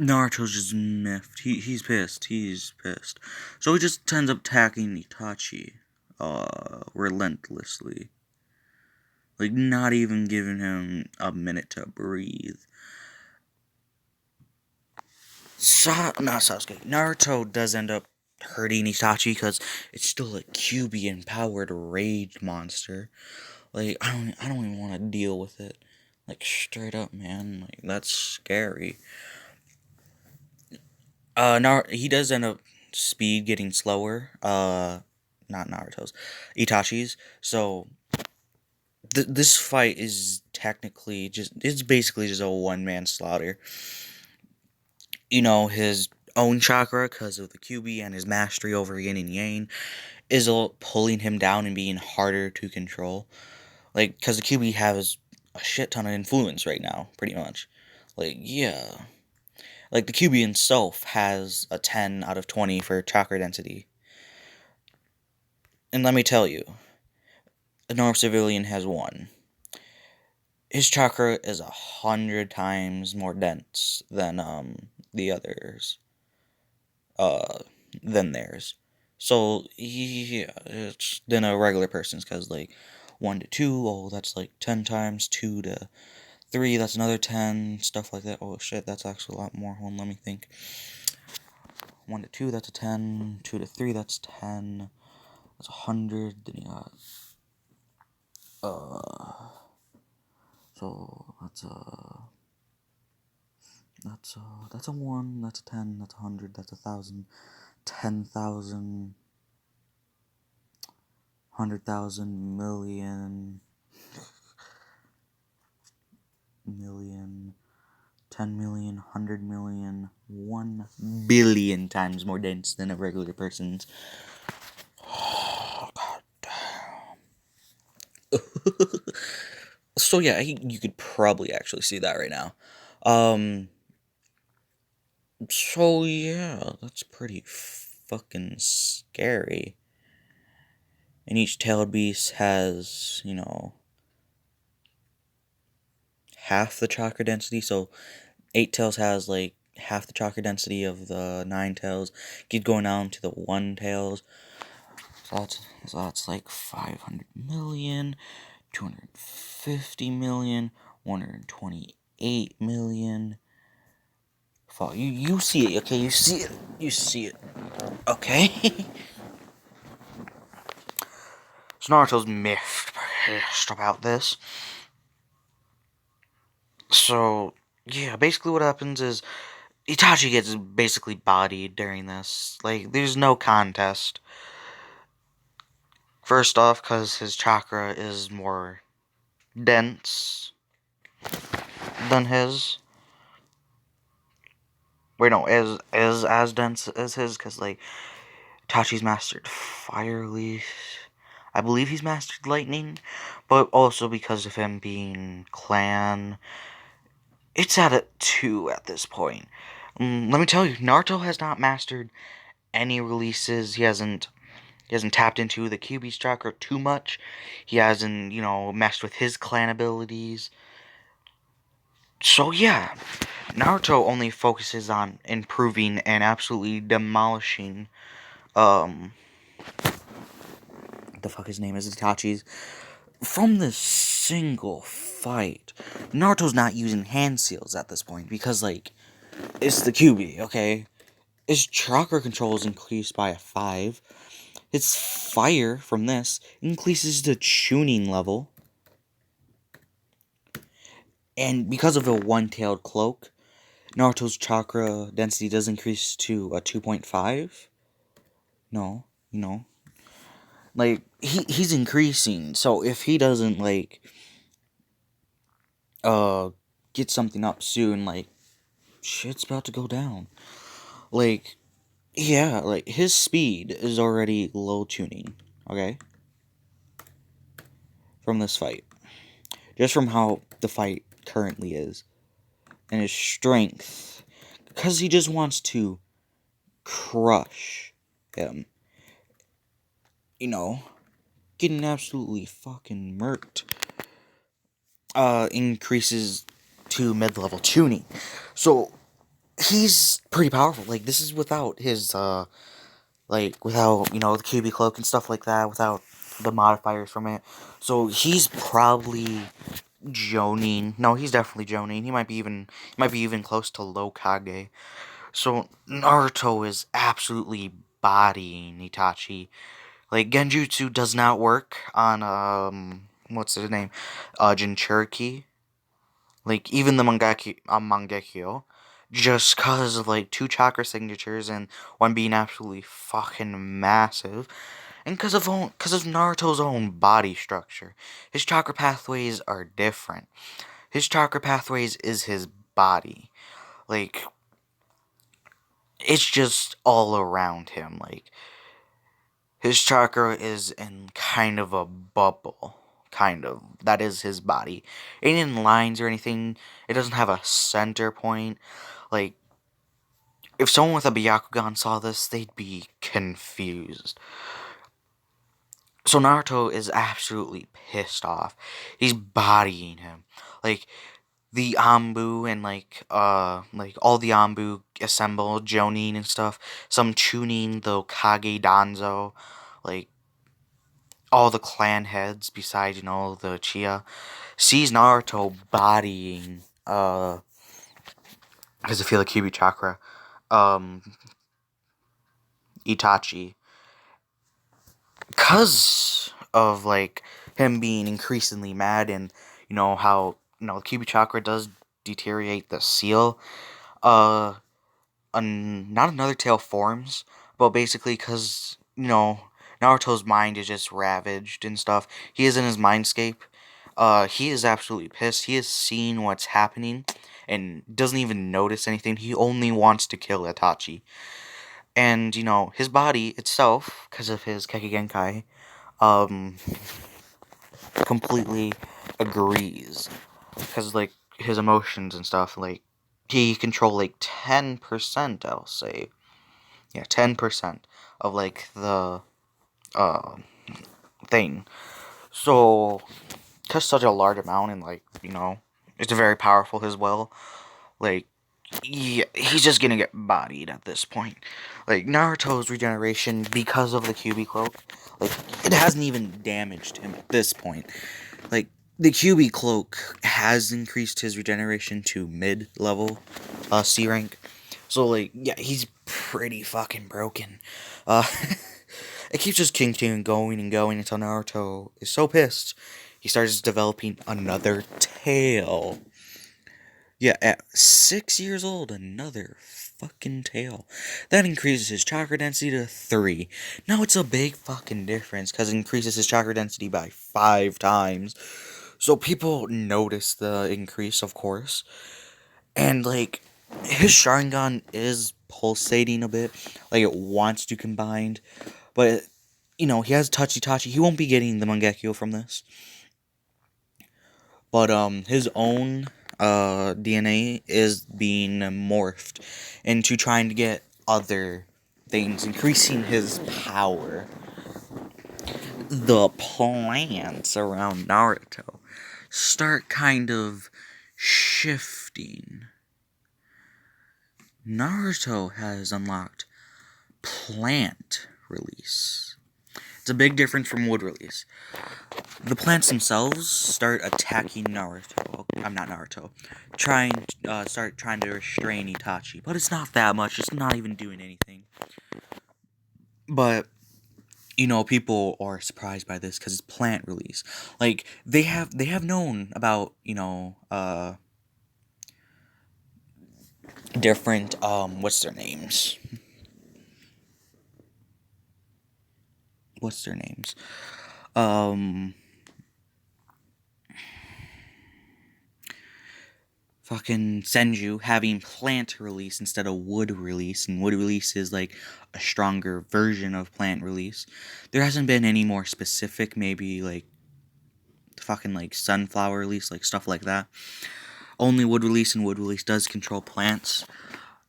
Speaker 1: Naruto's just miffed. He's pissed. He's pissed. So he just ends up attacking Itachi. Relentlessly. Like, not even giving him a minute to breathe. Not Sasuke. Naruto does end up hurting Itachi because it's still a Kyuubi empowered rage monster. Like, I don't even want to deal with it. Like, straight up, man. Like, that's scary. He does end up speed getting slower. Not Naruto's, Itachi's. So this fight is technically it's basically just a one-man slaughter. His own chakra, because of the Kyuubi and his mastery over yin and yang, is pulling him down and being harder to control. Like, because the Kyuubi has a shit ton of influence right now, pretty much. Like, yeah. Like, the Kyuubi himself has a 10 out of 20 for chakra density. And let me tell you, a normal civilian has 1. his chakra is 100 times more dense the others uh than theirs. So yeah, it's than a regular person's, because like 1 to 2, oh, that's like 10 times. 2 to 3, that's another 10. Stuff like that. Oh shit, that's actually a lot more. Hold on, let me think. 1 to 2, that's a 10. 2 to 3, that's 10. That's 100. Then you got so that's a 1. That's a 10. That's 100. That's 1,000. 10,000. 100,000 million. Million. 10 million. 100 million. 1 billion times more dense than a regular person's. Oh, god damn. So yeah, you could probably actually see that right now. So yeah, that's pretty fucking scary. And each tailed beast has, half the chakra density. So 8 tails has like half the chakra density of the 9 tails. Keep going down to the 1 tails. So that's like 500 million, 250 million, 128 million. You see it, okay? You see it. You see it. Okay? So Naruto's miffed, pissed about this. So, yeah, basically what happens is Itachi gets basically bodied during this. Like, there's no contest. First off, because his chakra is more dense than his. Wait, no, is as dense as his, because, like, Itachi's mastered Fire Leaf. I believe he's mastered Lightning, but also because of him being Clan, it's at a 2 at this point. Let me tell you, Naruto has not mastered any releases. He hasn't tapped into the Kyuubi's chakra too much. He hasn't, messed with his clan abilities. So yeah, Naruto only focuses on improving and absolutely demolishing the fuck his name is, Itachi's. From this single fight, Naruto's not using hand seals at this point because, like, it's the Kyuubi, okay? His chakra control is increased by a 5. His fire from this increases the tuning level. And because of a 1-tailed cloak, Naruto's chakra density does increase to a 2.5. No, like, he's increasing. So if he doesn't, like, get something up soon, like, shit's about to go down. Like, yeah, like, his speed is already low tuning, okay? From this fight. Just from how the fight currently is. And his strength. Because he just wants to crush him. Getting absolutely fucking murked. Increases to mid-level tuning. So, he's pretty powerful. Like, this is without his, without, the QB cloak and stuff like that, without the modifiers from it. So, he's probably Jonin. No, he's definitely Jonin. He might be even close to low Kage. So, Naruto is absolutely bodying Itachi. Like, Genjutsu does not work on, what's his name? Jinchuriki. Like, even the Mangekyo. Just cause of, like, 2 chakra signatures and one being absolutely fucking massive. And cause of Naruto's own body structure. His chakra pathways are different. His chakra pathways is his body. Like, it's just all around him. Like, his chakra is in kind of a bubble. Kind of. That is his body. It ain't in lines or anything. It doesn't have a center point. Like, if someone with a Byakugan saw this, they'd be confused. So Naruto is absolutely pissed off. He's bodying him. Like the Ambu and like all the Ambu assemble, Jonin and stuff. Some tuning the Kage Danzo, like all the clan heads besides, the Uchiha, sees Naruto bodying because I feel like Kyuubi chakra, um Itachi, because of like him being increasingly mad, and how Kyuubi chakra does deteriorate the seal. uh Not another tale forms, but basically because Naruto's mind is just ravaged and stuff. He is in his mindscape. He is absolutely pissed. He has seen what's happening and doesn't even notice anything. He only wants to kill Itachi. And his body itself, because of his Kekigenkai, um completely agrees, because like his emotions and stuff, like he control like 10%, I'll say. Yeah, 10% of like the uh thing. So cause such a large amount, and like it's very powerful as well. Like, yeah, he's just gonna get bodied at this point. Like Naruto's regeneration, because of the Kyuubi cloak, like it hasn't even damaged him at this point. Like the Kyuubi cloak has increased his regeneration to mid level C rank. So like, yeah, he's pretty fucking broken. Uh it keeps just continuing going and going until Naruto is so pissed he starts developing another tail. Yeah, at 6 years old, another fucking tail. That increases his chakra density to 3. Now it's a big fucking difference because it increases his chakra density by 5 times. So people notice the increase, of course. And like, his Sharingan is pulsating a bit. Like, it wants to combine. But, he has Touchy Tachi. He won't be getting the Mangekyo from this. But his own DNA is being morphed into trying to get other things, increasing his power. The plants around Naruto start kind of shifting. Naruto has unlocked plant release. It's a big difference from wood release. The plants themselves start attacking Naruto. I'm not Naruto. Start trying to restrain Itachi, but it's not that much. It's not even doing anything. But people are surprised by this because it's plant release. Like they have known about different what's their names? What's their names? Fucking Senju having plant release instead of wood release, and wood release is like a stronger version of plant release. There hasn't been any more specific, maybe like fucking like sunflower release, like stuff like that. Only wood release, and wood release does control plants.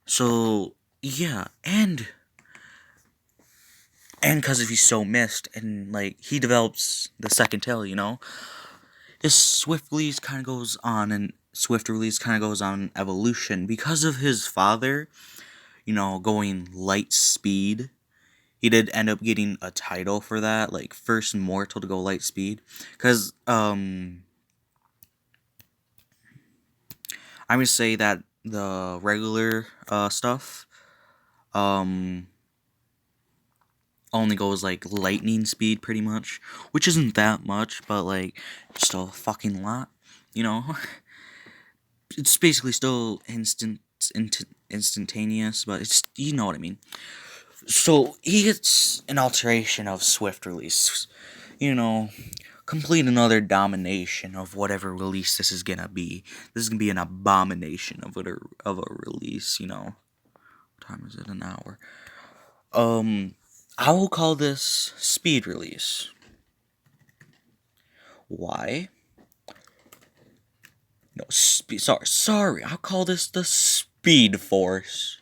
Speaker 1: So yeah, and because if he's so missed, and like he develops the second tail, his swift release kind of goes on, and swift release kind of goes on evolution because of his father, going light speed. He did end up getting a title for that, like first mortal to go light speed, because I'm gonna say that the regular stuff only goes like lightning speed pretty much, which isn't that much, but like still a fucking lot, you know. It's basically still instantaneous, but it's, you know what I mean. So he gets an alteration of swift release, complete another domination of whatever release this is gonna be. This is gonna be an abomination of a release. What time is it? An hour. I will call this speed release. Why? No, sorry. I'll call this the Speed Force.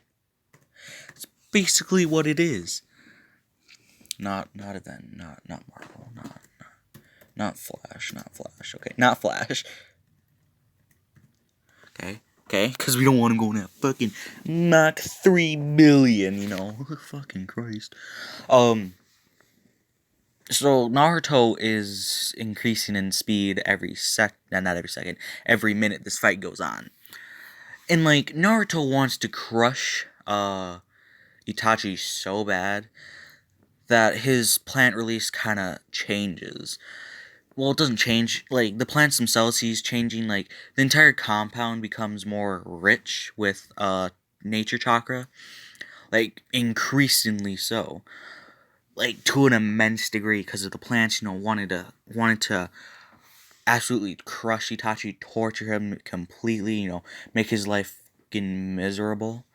Speaker 1: It's basically what it is. Not event, not Marvel, not Flash, Okay, not Flash. Okay? Because we don't want him going at fucking Mach 3 million, you know? Fucking Christ. So Naruto is increasing in speed not every second, every minute this fight goes on. And, like, Naruto wants to crush, Itachi so bad that his plant release kind of changes. Well, it doesn't change. Like, the plants themselves, he's changing, like, the entire compound becomes more rich with, nature chakra. Like, increasingly so. Like, to an immense degree, because of the plants, you know, wanted to absolutely crush Itachi, torture him completely, you know, make his life fucking miserable.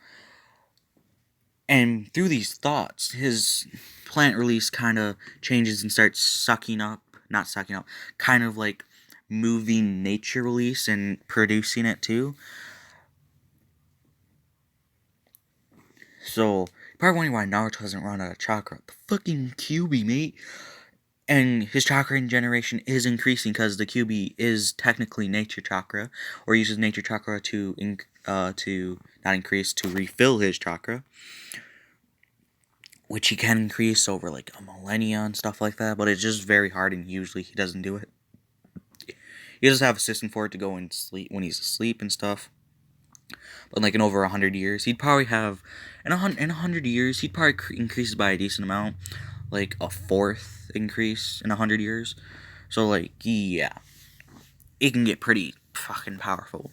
Speaker 1: And through these thoughts, his plant release kind of changes and starts not sucking up, kind of like moving nature release and producing it too. So, you're probably wondering why Naruto doesn't run out of chakra. The fucking QB, mate. And his chakra generation is increasing because the QB is technically nature chakra, or uses nature chakra to not increase, to refill his chakra, which he can increase over like a millennia and stuff like that, but it's just very hard and usually he doesn't do it. He does have a system for it to go and sleep when he's asleep and stuff. But like in over 100 years, he'd probably have in 100 years he'd probably increase by a decent amount, like a fourth increase in 100 years. So like yeah, it can get pretty fucking powerful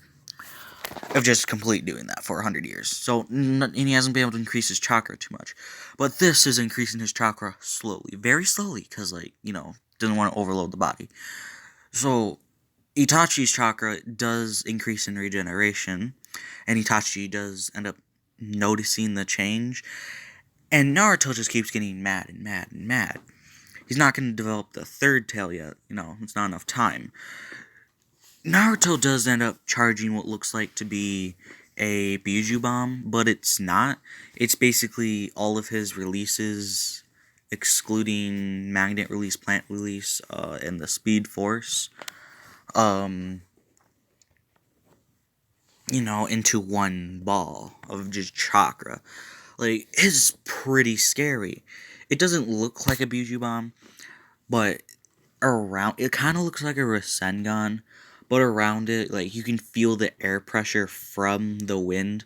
Speaker 1: of just complete doing that for 100 years. So, and he hasn't been able to increase his chakra too much. But this is increasing his chakra slowly. Very slowly, because, like, you know, doesn't want to overload the body. So, Itachi's chakra does increase in regeneration, and Itachi does end up noticing the change. And Naruto just keeps getting mad and mad and mad. He's not going to develop the third tail yet. You know, it's not enough time. Naruto does end up charging what looks like to be a Biju bomb, but it's not. It's basically all of his releases, excluding magnet release, plant release, and the speed force, you know, into one ball of just chakra. Like, it's pretty scary. It doesn't look like a Biju bomb, but it kind of looks like a Rasengan, but around it, like, you can feel the air pressure from the wind,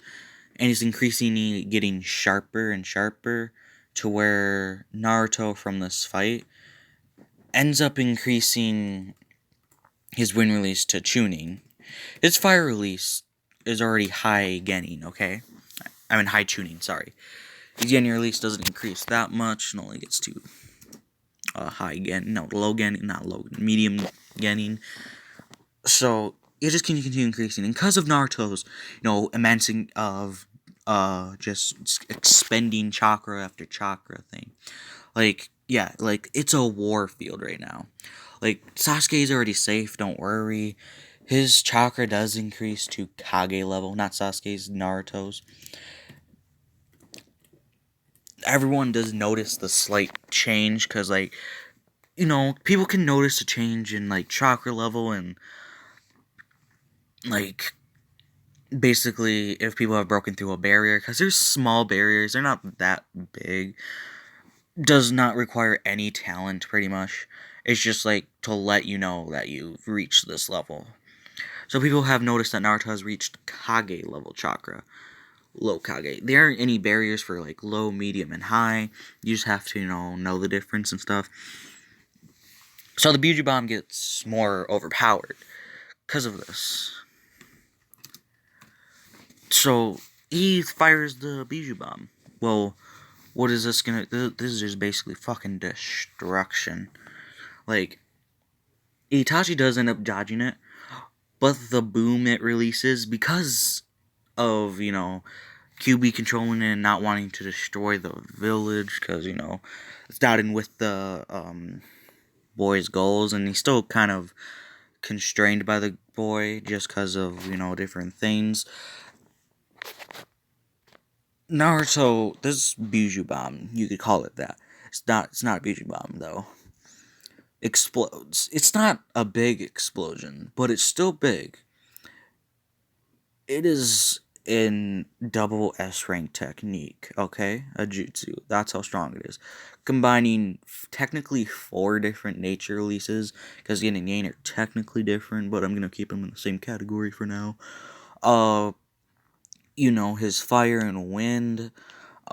Speaker 1: and it's increasingly getting sharper and sharper, to where Naruto from this fight ends up increasing his wind release to tuning. His fire release is already high Genin, okay? I mean high tuning, sorry. His Genin release doesn't increase that much, it only gets to low Genin, not low, medium Genin. So it just can continue increasing, and because of Naruto's, you know, immensing of just expending chakra after chakra thing, like, yeah, like, it's a war field right now. Like, Sasuke's already safe, don't worry. His chakra does increase to Kage level, not Sasuke's, Naruto's. Everyone does notice the slight change, because, like, you know, people can notice a change in, like, chakra level, and, like, basically, if people have broken through a barrier, because there's small barriers, they're not that big, does not require any talent, pretty much. It's just, like, to let you know that you've reached this level. So people have noticed that Naruto has reached Kage level chakra. Low Kage. There aren't any barriers for, like, low, medium, and high. You just have to, you know the difference and stuff. So the Biju Bomb gets more overpowered because of this. So he fires the Biju Bomb. Well, what is this gonna... This is just basically fucking destruction. Like, Itachi does end up dodging it, but the boom it releases, because of, you know, QB controlling it and not wanting to destroy the village, because, you know, it's not in with the boy's goals, and he's still kind of constrained by the boy just because of, you know, different things. Naruto, this Biju Bomb, you could call it that. It's not a Biju Bomb, though. Explodes. It's not a big explosion, but it's still big. it is in double S rank technique, okay? A jutsu. That's how strong it is. Combining technically 4 different nature releases, because yin and yang are technically different, but I'm gonna keep them in the same category for now. Uh, his fire and wind,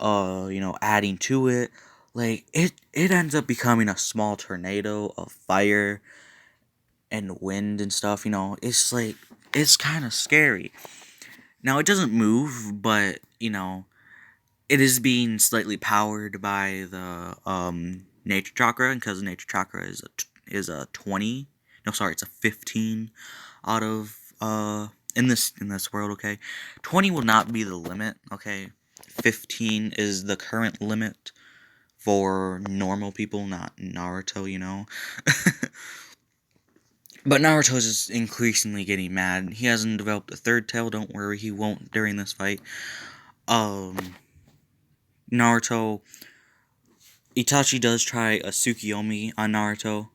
Speaker 1: adding to it, like it ends up becoming a small tornado of fire and wind and stuff. It's like it's kind of scary. Now it doesn't move, but it is being slightly powered by the nature chakra, and because nature chakra is a 20. No, sorry, it's a 15 out of in this world. Okay, 20 will not be the limit. Okay, 15 is the current limit for normal people, not Naruto. But Naruto's is increasingly getting mad. He hasn't developed a third tail. Don't worry, he won't during this fight. Naruto, Itachi does try a Tsukiyomi on Naruto.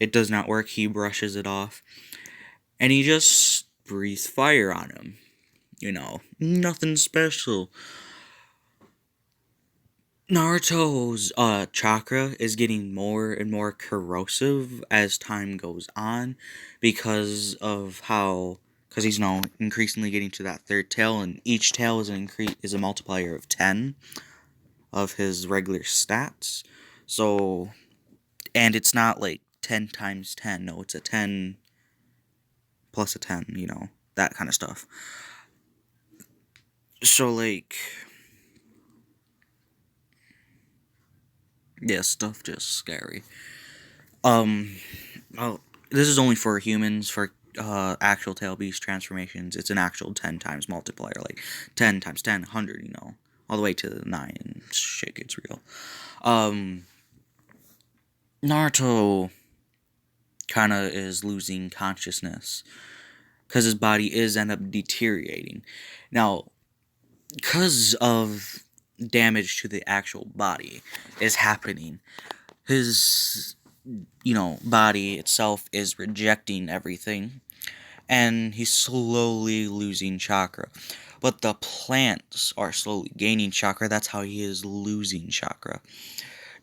Speaker 1: It does not work. He brushes it off, and he just breathes fire on him. Nothing special. Naruto's chakra is getting more and more corrosive as time goes on because of because he's increasingly getting to that third tail, and each tail is a multiplier of 10 of his regular stats. So, and it's not like 10 times 10. No, it's a 10 plus a 10, that kind of stuff. So, like, yeah, stuff just scary. Well, this is only for humans. For actual tail beast transformations, it's an actual 10 times multiplier, like 10 times 10, 100, all the way to 9, and shit gets real. Naruto kind of is losing consciousness because his body is end up deteriorating. Now, because of damage to the actual body is happening, his body itself is rejecting everything, and he's slowly losing chakra. But the plants are slowly gaining chakra. That's how he is losing chakra.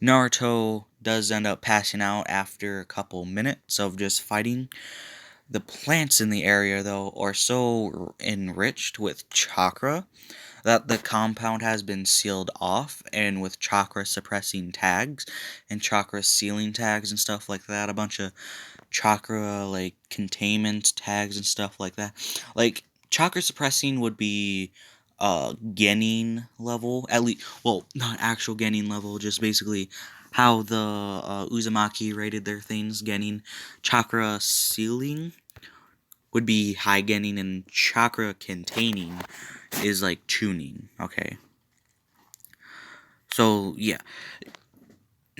Speaker 1: Naruto does end up passing out after a couple minutes of just fighting. The plants in the area, though, are so enriched with chakra that the compound has been sealed off, and with chakra suppressing tags and chakra sealing tags and stuff like that, a bunch of chakra like containment tags and stuff like that. Like chakra suppressing would be genin level, at least, well, not actual genin level, just basically how the Uzumaki rated their things. Genin. Chakra sealing would be high genin, and chakra containing is like tuning. Okay, so yeah,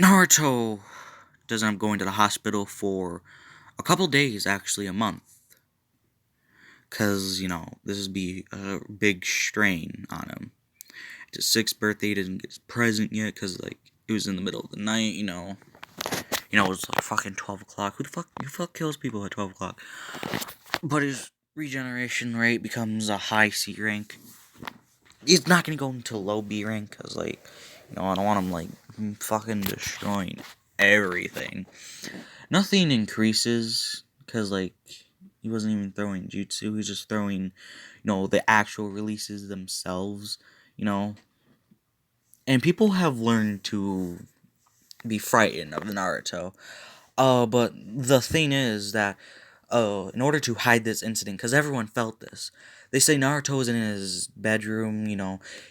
Speaker 1: Naruto does end up going to the hospital for a couple days, actually a month, because this would be a big strain on him. It's his 6th birthday. He didn't get his present yet because like it was in the middle of the night. It was like fucking 12 o'clock. Who the fuck kills people at 12 o'clock? But his regeneration rate becomes a high C rank. He's not gonna go into low B rank because like I don't want him like fucking destroying everything. Nothing increases because like he wasn't even throwing jutsu. He was just throwing the actual releases themselves. And people have learned to be frightened of Naruto. But the thing is that in order to hide this incident, because everyone felt this, they say Naruto was in his bedroom.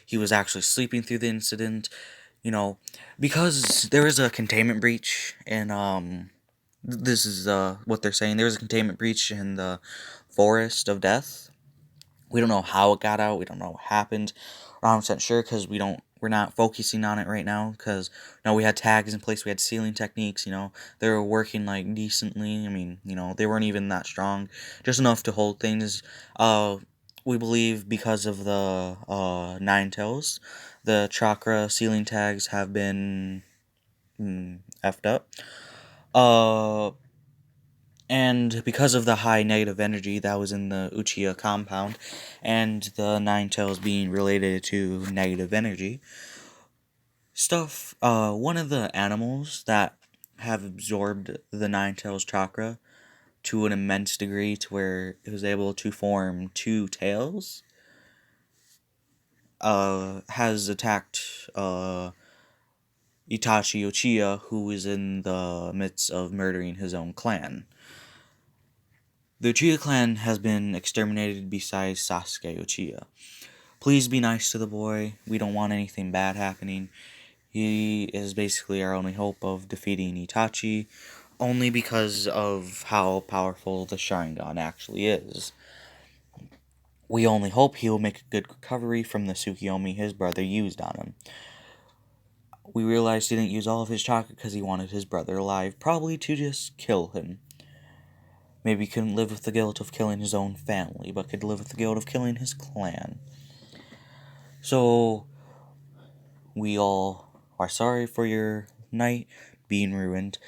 Speaker 1: He was actually sleeping through the incident. Because there is a containment breach, and this is what they're saying. There was a containment breach in the Forest of Death. We don't know how it got out. We don't know what happened. We're not 100% sure because we're not focusing on it right now because we had tags in place. We had sealing techniques. They were working like decently. I mean, they weren't even that strong, just enough to hold things. We believe because of the 9 tails, the chakra sealing tags have been effed up. Uh, And because of the high negative energy that was in the Uchiha compound, and the Nine Tails being related to negative energy, one of the animals that have absorbed the Nine Tails chakra to an immense degree to where it was able to form two tails, has attacked Itachi Uchiha, who is in the midst of murdering his own clan. The Uchiha clan has been exterminated besides Sasuke Uchiha. Please be nice to the boy. We don't want anything bad happening. He is basically our only hope of defeating Itachi, only because of how powerful the Sharingan actually is. We only hope he will make a good recovery from the Tsukiyomi his brother used on him. We realized he didn't use all of his chakra because he wanted his brother alive, probably to just kill him. Maybe he couldn't live with the guilt of killing his own family, but could live with the guilt of killing his clan. So, we all are sorry for your night being ruined.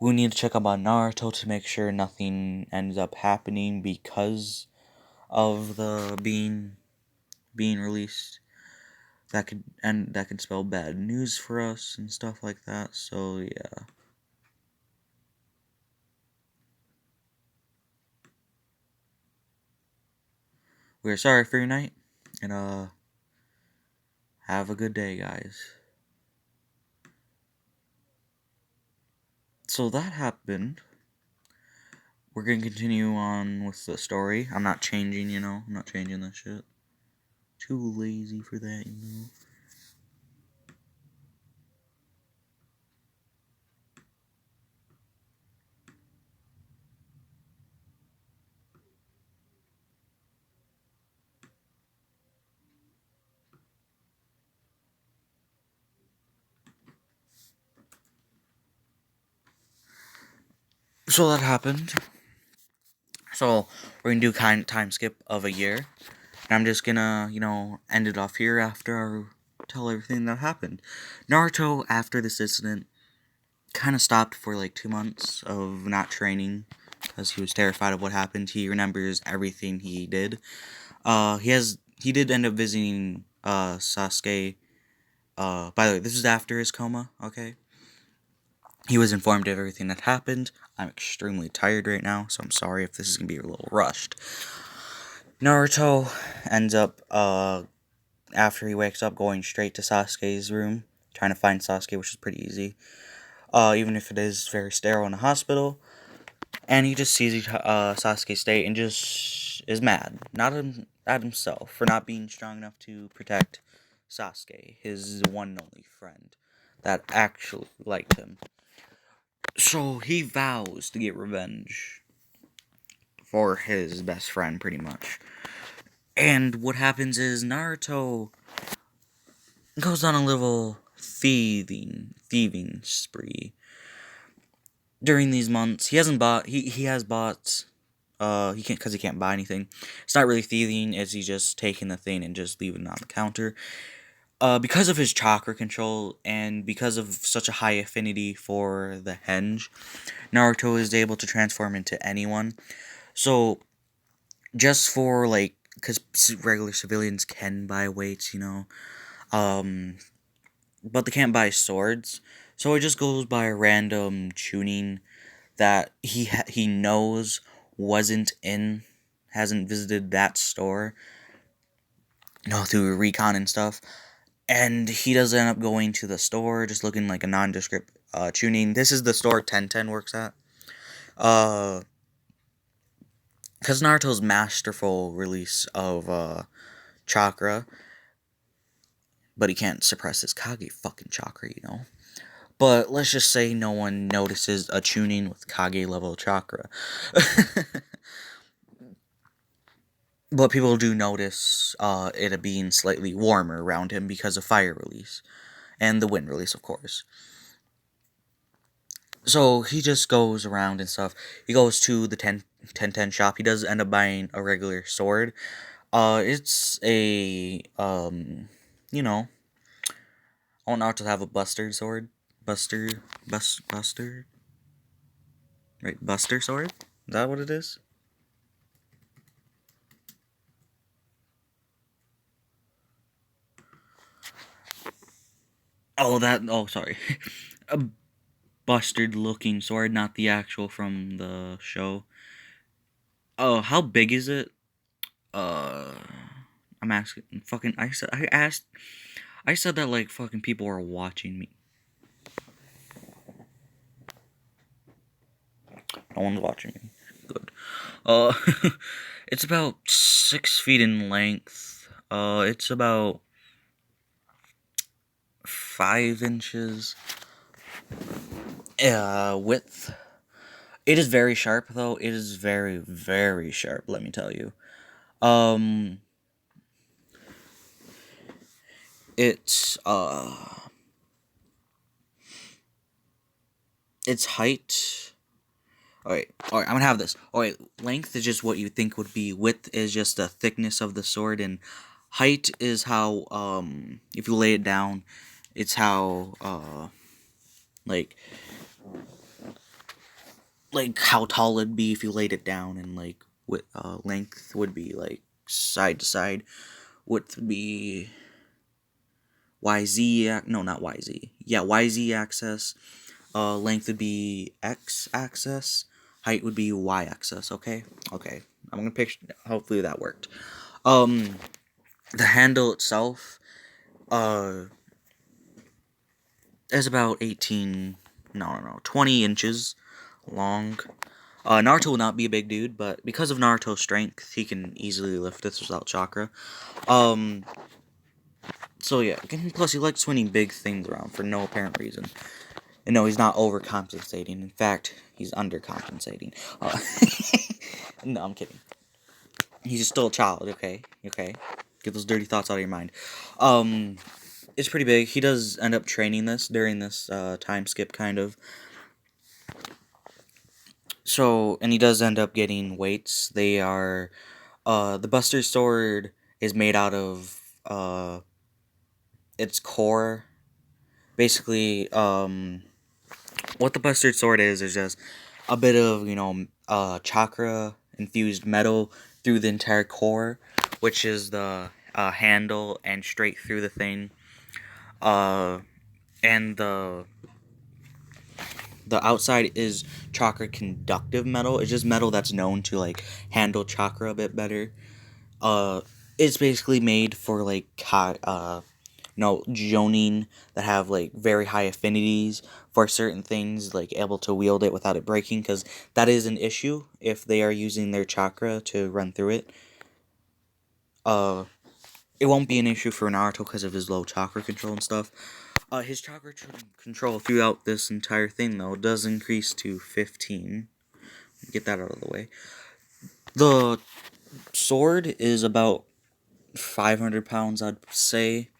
Speaker 1: We need to check up on Naruto to make sure nothing ends up happening because of the being released. That could spell bad news for us and stuff like that. So yeah. We're sorry for your night, and have a good day, guys. So that happened. We're gonna continue on with the story. I'm not changing, I'm not changing that shit. Too lazy for that. So that happened. So we're gonna do kind time skip of a year. And I'm just gonna, end it off here after I tell everything that happened. Naruto, after this incident, kind of stopped for like 2 months of not training because he was terrified of what happened. He remembers everything he did. He did end up visiting Sasuke. By the way, this is after his coma. Okay, he was informed of everything that happened. I'm extremely tired right now, so I'm sorry if this is gonna be a little rushed. Naruto ends up after he wakes up, going straight to Sasuke's room, trying to find Sasuke, which is pretty easy. Even if it is very sterile in a hospital. And he just sees Sasuke's state and just is mad. Not at himself for not being strong enough to protect Sasuke, his one and only friend that actually liked him. So he vows to get revenge for his best friend, pretty much. And what happens is Naruto goes on a little thieving spree. During these months, he hasn't bought. He has bought. He can't because he can't buy anything. It's not really thieving. Is he just taking the thing and just leaving it on the counter? Because of his chakra control and because of such a high affinity for the henge, Naruto is able to transform into anyone. So just for like, because regular civilians can buy weights, but they can't buy swords. So it just goes by a random tuning that he knows hasn't visited that store, through recon and stuff. And he does end up going to the store, just looking like a nondescript tuning. This is the store 1010 works at. Because Naruto's masterful release of chakra, but he can't suppress his Kage fucking chakra. But let's just say no one notices a tuning with Kage level chakra. But people do notice it being slightly warmer around him because of fire release. And the wind release, of course. So he just goes around and stuff. He goes to the 1010 shop. He does end up buying a regular sword. It's a, I want Naruto to have a buster sword. Buster. Right, Buster Sword? Is that what it is? Oh, sorry. A bustard looking sword, not the actual from the show. Oh, how big is it? Uh, I'm asking. Fucking, I said that like fucking people are watching me. No one's watching me. Good. Uh, it's about 6 feet in length. It's about 5 inches. Width. It is very sharp, though. It is very, very sharp. Let me tell you. Um, it's its height. All right. I'm gonna have this. All right, length is just what you think would be. Width is just the thickness of the sword, and height is how if you lay it down, it's how like how tall it'd be if you laid it down, and like with length would be like side to side. Width would be YZ. No, not YZ. Yeah, YZ axis. Length would be X axis. Height would be Y axis. Okay. Okay. I'm gonna picture. Hopefully that worked. Um, the handle itself, uh, is about 18. No, 20 inches long. Naruto will not be a big dude, but because of Naruto's strength, he can easily lift this without chakra. Um, so yeah, plus he likes swinging big things around for no apparent reason. And no, he's not overcompensating. In fact, he's undercompensating. No, I'm kidding. He's still a child, okay? Okay? Get those dirty thoughts out of your mind. It's pretty big. He does end up training this during this time skip, kind of. So, and he does end up getting weights. They are, the Buster Sword is made out of, its core. Basically, what the Buster Sword is just a bit of, chakra infused metal through the entire core, which is the handle and straight through the thing. And the outside is chakra conductive metal. It's just metal that's known to like handle chakra a bit better. It's basically made for like jonin that have like very high affinities for certain things, like able to wield it without it breaking, because that is an issue if they are using their chakra to run through it. It won't be an issue for Naruto because of his low chakra control and stuff. His chakra control throughout this entire thing, though, does increase to 15. Get that out of the way. The sword is about 500 pounds, I'd say.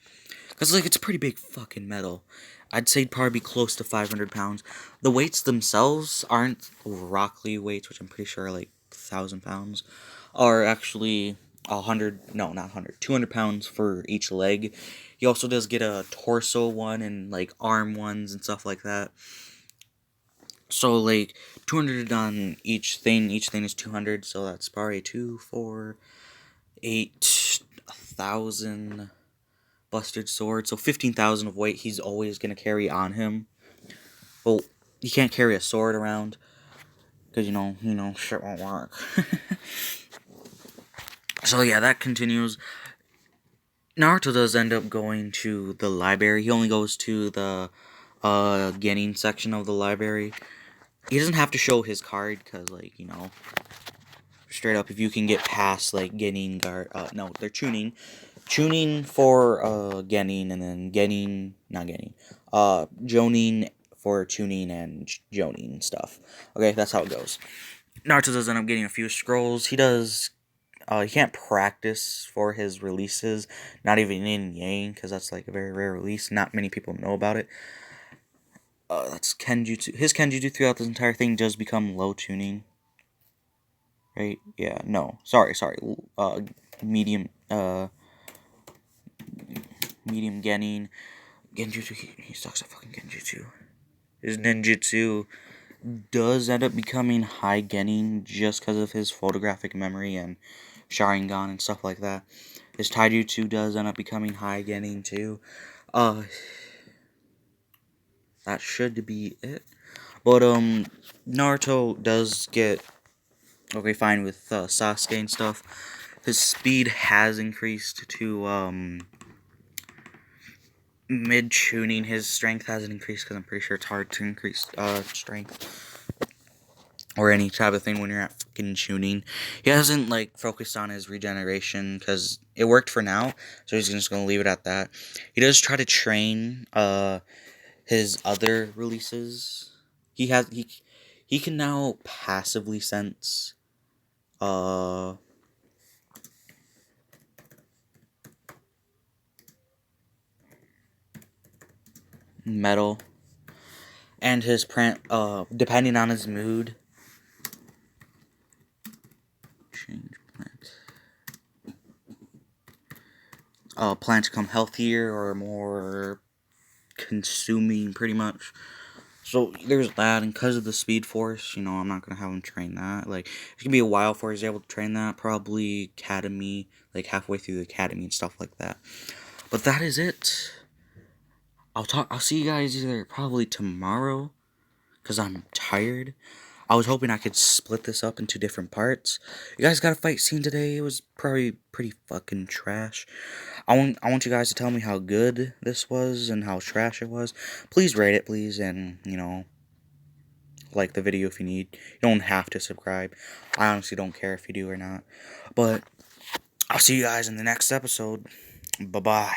Speaker 1: Because, like, it's pretty big fucking metal. I'd say it'd probably be close to 500 pounds. The weights themselves aren't Rock Lee weights, which I'm pretty sure are like 1,000 pounds. Are actually 100, no, not 100, 200 pounds for each leg. He also does get a torso one and, like, arm ones and stuff like that. So, like, 200 on each thing. Each thing is 200, so that's probably 2, 4, 8, 1,000... Busted sword, so 15,000 of weight he's always gonna carry on him. Well, you can't carry a sword around because shit won't work. So yeah, that continues. Naruto does end up going to the library. He only goes to the Genin section of the library. He doesn't have to show his card because, like, straight up, if you can get past like Genin guard, no, they're tuning for Genin, and then Genin, not Genin, Jonin for tuning and Jonin stuff. Okay, that's how it goes. Naruto does end up getting a few scrolls. He can't practice for his releases, not even in Yang, because that's like a very rare release. Not many people know about it. That's Kenjutsu. His Kenjutsu throughout this entire thing does become low tuning. Right? Yeah, no. Sorry. Medium, medium Genin. Genjutsu, he sucks at fucking Genjutsu. His ninjutsu does end up becoming high Genin just because of his photographic memory and Sharingan and stuff like that. His Taijutsu does end up becoming high Genin too. That should be it. But Naruto does get okay fine with Sasuke and stuff. His speed has increased to mid tuning. His strength hasn't increased because I'm pretty sure it's hard to increase strength or any type of thing when you're at fucking tuning. He hasn't like focused on his regeneration because it worked for now, so he's just gonna leave it at that. He does try to train his other releases. He can now passively sense metal, and his depending on his mood, change plant. Plants become healthier or more consuming, pretty much. So there's that, and because of the Speed Force, you know, I'm not gonna have him train that. Like, it's gonna be a while before he's able to train that. Probably Academy, like halfway through the Academy and stuff like that. But that is it. I'll see you guys either probably tomorrow, cause I'm tired. I was hoping I could split this up into different parts. You guys got a fight scene today. It was probably pretty fucking trash. I want you guys to tell me how good this was and how trash it was. Please rate it, please, and you know, like the video if you need. You don't have to subscribe. I honestly don't care if you do or not. But I'll see you guys in the next episode. Bye bye.